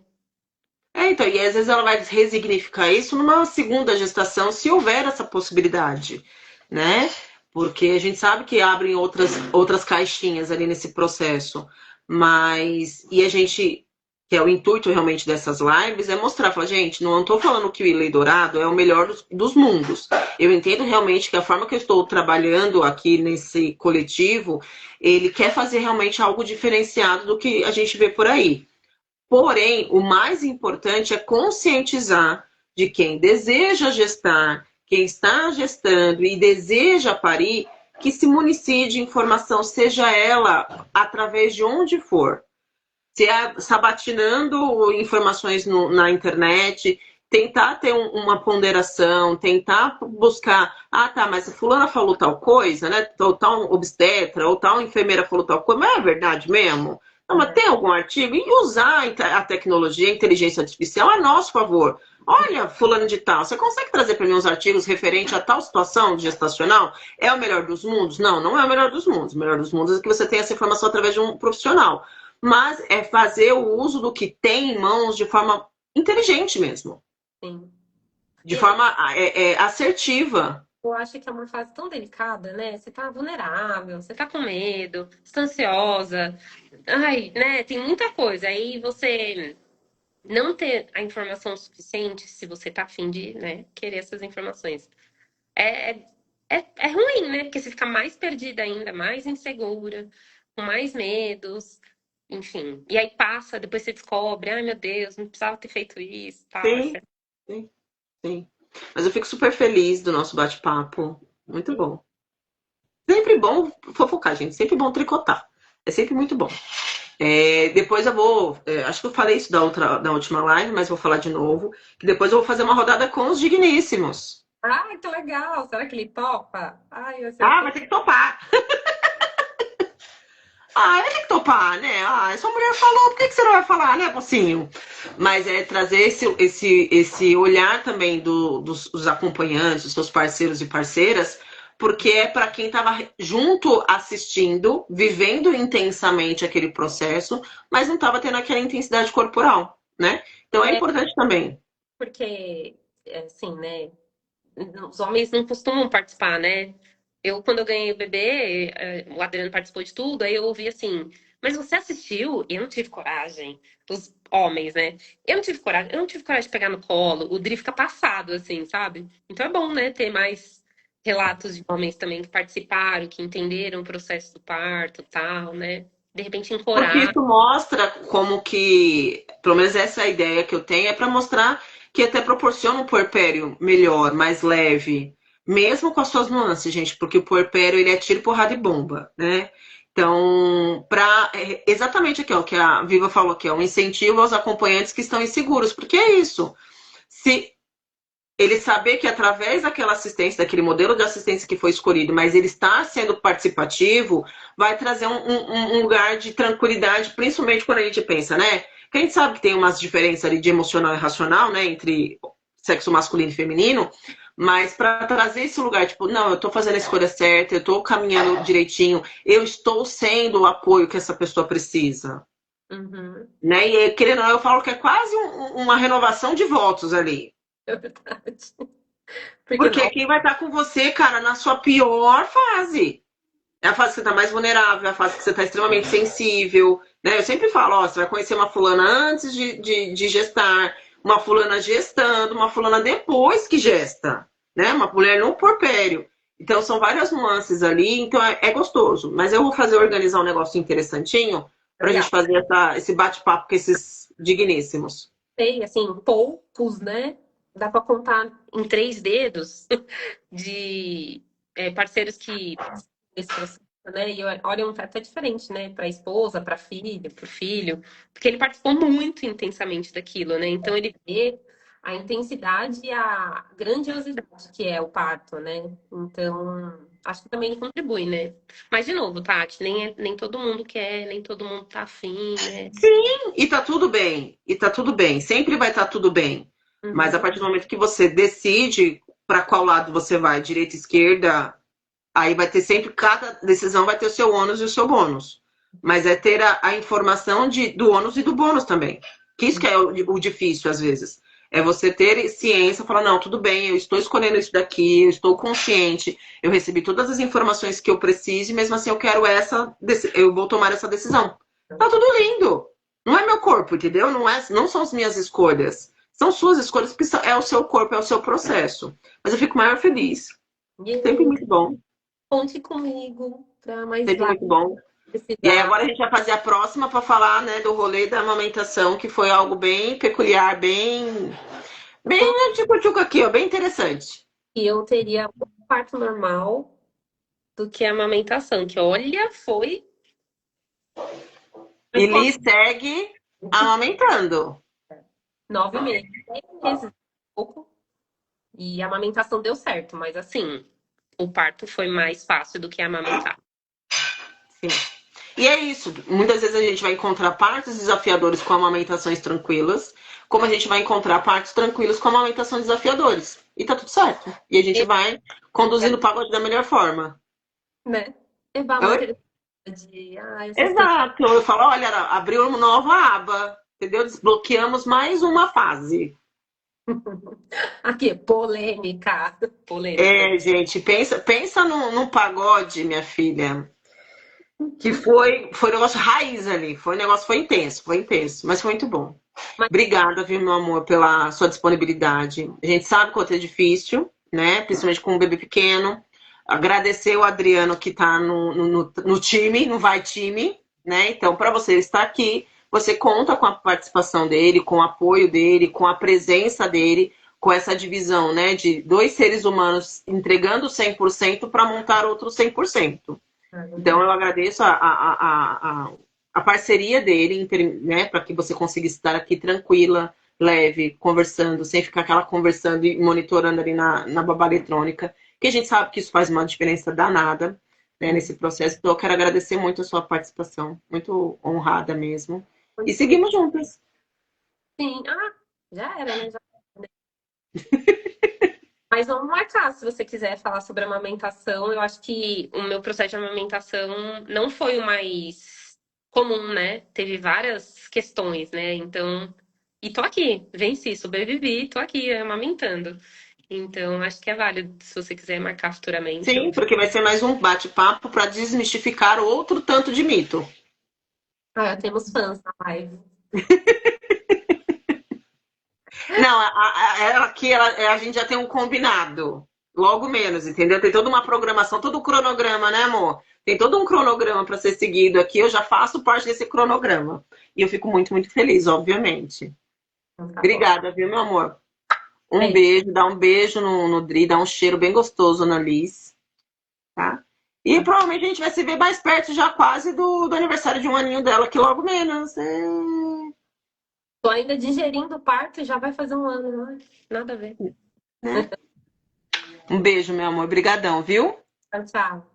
A: Então, e às vezes ela vai resignificar isso numa segunda gestação, se houver essa possibilidade, né? Porque a gente sabe que abrem outras caixinhas ali nesse processo, mas e a gente, que é o intuito realmente dessas lives, é mostrar, falar, gente, não estou falando que o Ilê Dourado é o melhor dos mundos. Eu entendo realmente que a forma que eu estou trabalhando aqui nesse coletivo, ele quer fazer realmente algo diferenciado do que a gente vê por aí. Porém, o mais importante é conscientizar de quem deseja gestar, quem está gestando e deseja parir, que se municie de informação, seja ela através de onde for. Se é sabatinando informações na internet, tentar ter uma ponderação, tentar buscar, ah, tá, mas a fulana falou tal coisa, né? Ou tal obstetra, ou tal enfermeira falou tal coisa, mas é verdade mesmo? Não, mas
B: É,
A: tem algum artigo? E usar a tecnologia, a inteligência artificial a nosso favor. Olha, fulano de tal, você consegue trazer para mim uns artigos referentes a tal situação gestacional? É o melhor dos mundos? Não, não é o melhor dos mundos. O melhor dos mundos é que você tenha essa informação através de um profissional, mas é fazer o uso do que tem em mãos de forma inteligente mesmo,
B: sim.
A: de
B: E
A: forma assertiva.
B: eu acho que é uma fase tão delicada, né? Você tá vulnerável, você tá com medo, você tá ansiosa. Ai, né? Tem muita coisa. Aí você não ter a informação suficiente, se você tá afim de, né, querer essas informações. É, é ruim, né? Porque você fica mais perdida ainda, mais insegura, com mais medos, enfim. E aí passa, depois você descobre, ai meu Deus, não precisava ter feito isso, tal.
A: Sim, sim, sim. Mas eu fico super feliz do nosso bate-papo. Muito bom. Sempre bom fofocar, gente. Sempre bom tricotar. É sempre muito bom. Depois eu vou. Acho que eu falei isso da última live, mas vou falar de novo. Que depois eu vou fazer uma rodada com os digníssimos.
B: Ai, que legal! Será que ele topa? Ai, vai ser
A: Ah,
B: tudo.
A: vai ter que topar. Ah, ele tem que topar, né? Ah, sua mulher falou, por que você não vai falar, né, mocinho? Mas é trazer esse olhar também dos acompanhantes, dos seus parceiros e parceiras, porque é para quem estava junto assistindo, vivendo intensamente aquele processo, mas não estava tendo aquela intensidade corporal, né? Então é
B: É,
A: importante também.
B: porque, assim, né? Os homens não costumam participar, né? Quando eu ganhei o bebê, o Adriano participou de tudo, aí eu ouvi assim, mas você assistiu? Eu não tive coragem. Os homens, né? Eu não tive coragem de pegar no colo. O Dri fica passado, assim, sabe? Então é bom, né, ter mais relatos de homens também que participaram, que entenderam o processo do parto e tal, né? De repente
A: Porque
B: encorajar.
A: isso mostra como que, pelo menos essa é a ideia que eu tenho, é para mostrar que até proporciona um puerpério melhor, mais leve, mesmo com as suas nuances, gente, porque o puerpério ele é tiro, porrada e bomba, né? Então, exatamente aqui, ó, que a Viva falou aqui, ó, um incentivo aos acompanhantes que estão inseguros, porque é isso. Se ele saber que através daquela assistência, daquele modelo de assistência que foi escolhido, mas ele está sendo participativo, vai trazer um lugar de tranquilidade, principalmente quando a gente pensa, né? Que a gente sabe que tem umas diferenças ali de emocional e racional, né? Entre sexo masculino e feminino, mas para trazer esse lugar, tipo, não, eu estou fazendo a escolha certa, eu estou caminhando direitinho, eu estou sendo o apoio que essa pessoa precisa.
B: Uhum,
A: Né? E querendo ou não, eu falo que é quase uma renovação de votos ali.
B: é verdade. Porque
A: Porque
B: não.
A: quem vai estar com você, cara, na sua pior fase. É a fase que você está mais vulnerável, é a fase que você está extremamente sensível. Né? Eu sempre falo, ó, você vai conhecer uma fulana antes de gestar, uma fulana gestando, uma fulana depois que gesta. Né? Uma mulher no porpério. Então são várias nuances ali, então é gostoso. Mas eu vou organizar um negócio interessantinho para a gente
B: Legal.
A: fazer esse bate-papo com esses digníssimos.
B: Sei, assim, poucos, né? Dá para contar em três dedos de parceiros que participam desse processo, né? E olham até diferente, né? Para a esposa, para a filha, para o filho, porque ele participou muito intensamente daquilo, né? Então ele vê a intensidade e a grandiosidade que é o parto, né? Então acho que também contribui, né? Mas de novo, Tati, nem todo mundo quer, nem todo mundo tá afim, né?
A: Sim, e tá tudo bem. E tá tudo bem. Sempre vai estar tudo bem. Mas a
B: Uhum.
A: partir do momento que você decide para qual lado você vai, direita, esquerda, aí vai ter sempre, cada decisão vai ter o seu ônus e o seu bônus. Mas é ter a informação do ônus e do bônus também. Que isso que é o difícil, às vezes. É você ter ciência, falar, não, tudo bem, eu estou escolhendo isso daqui, eu estou consciente, eu recebi todas as informações que eu preciso, e mesmo assim eu quero eu vou tomar essa decisão. Tá tudo lindo. Não é meu corpo, entendeu? Não são as minhas escolhas. São suas escolhas, porque é o seu corpo, é o seu processo. Mas eu fico maior feliz. Sempre
B: Yay.
A: muito bom.
B: Conte comigo para mais
A: Sempre
B: live
A: muito bom. E aí
B: precisar.
A: agora a gente vai fazer a próxima para falar, né, do rolê da amamentação, que foi algo bem peculiar, bem tchucu-tchucu aqui, ó, bem interessante.
B: E eu teria um parto normal do que a amamentação, que olha, foi
A: E Li segue amamentando.
B: 9 meses, 10 meses, pouco. E a amamentação deu certo, mas assim, o parto foi mais fácil do que amamentar.
A: Sim. E é isso. Muitas vezes a gente vai encontrar partos desafiadores com amamentações tranquilas, como a gente vai encontrar partos tranquilos com amamentações desafiadores. E tá tudo certo. E a gente vai conduzindo o pagode da melhor forma.
B: Né? Levar a
A: Oi?
B: maternidade. Essas coisas.
A: Exato. Eu falo, olha, abriu uma nova aba, entendeu? Desbloqueamos mais uma fase.
B: Aqui, polêmica. Polêmica.
A: É, gente, pensa num pagode, minha filha, que foi um negócio raiz ali, foi intenso, mas foi muito bom.
B: Mas
A: Obrigada, viu, meu amor, pela sua disponibilidade. A gente sabe quanto é difícil, né? Principalmente com um bebê pequeno, Agradecer o Adriano que está no time, no Vai Time, né? Então, para você estar aqui, você conta com a participação dele, com o apoio dele, com a presença dele, com essa divisão, né, de dois seres humanos entregando 100% para montar outro 100%. Então, eu agradeço a parceria dele, né, para que você consiga estar aqui tranquila, leve, conversando, sem ficar aquela conversando e monitorando ali na babá eletrônica, que a gente sabe que isso faz uma diferença danada, né, nesse processo. Então, eu quero agradecer muito a sua participação, muito honrada mesmo. E seguimos juntas.
B: Sim, ah, já era, né? Mas vamos marcar, se você quiser falar sobre amamentação. Eu acho que o meu processo de amamentação não foi o mais comum, né? Teve várias questões, né? Então, e tô aqui, venci, sobrevivi, tô aqui amamentando. Então, acho que é válido, se você quiser marcar futuramente.
A: Sim, porque vai ser mais um bate-papo para desmistificar outro tanto de mito.
B: Ah, temos fãs na live.
A: Não, aqui a gente já tem um combinado. Logo menos, entendeu? Tem toda uma programação, todo um cronograma, né, amor? Tem todo um cronograma para ser seguido aqui. Eu já faço parte desse cronograma. E eu fico muito, muito feliz, obviamente.
B: Então, tá bom.
A: Obrigada, viu, meu amor? Um
B: Beijo.
A: beijo, dá um beijo no Dri, dá um cheiro bem gostoso na Liz, tá? E provavelmente a gente vai se ver mais perto já quase do aniversário de um aninho dela, que logo menos.
B: Tô ainda digerindo o parto e já vai fazer um ano, né? Nada a ver.
A: Né? Um beijo, meu amor. Obrigadão, viu?
B: Tchau, tchau.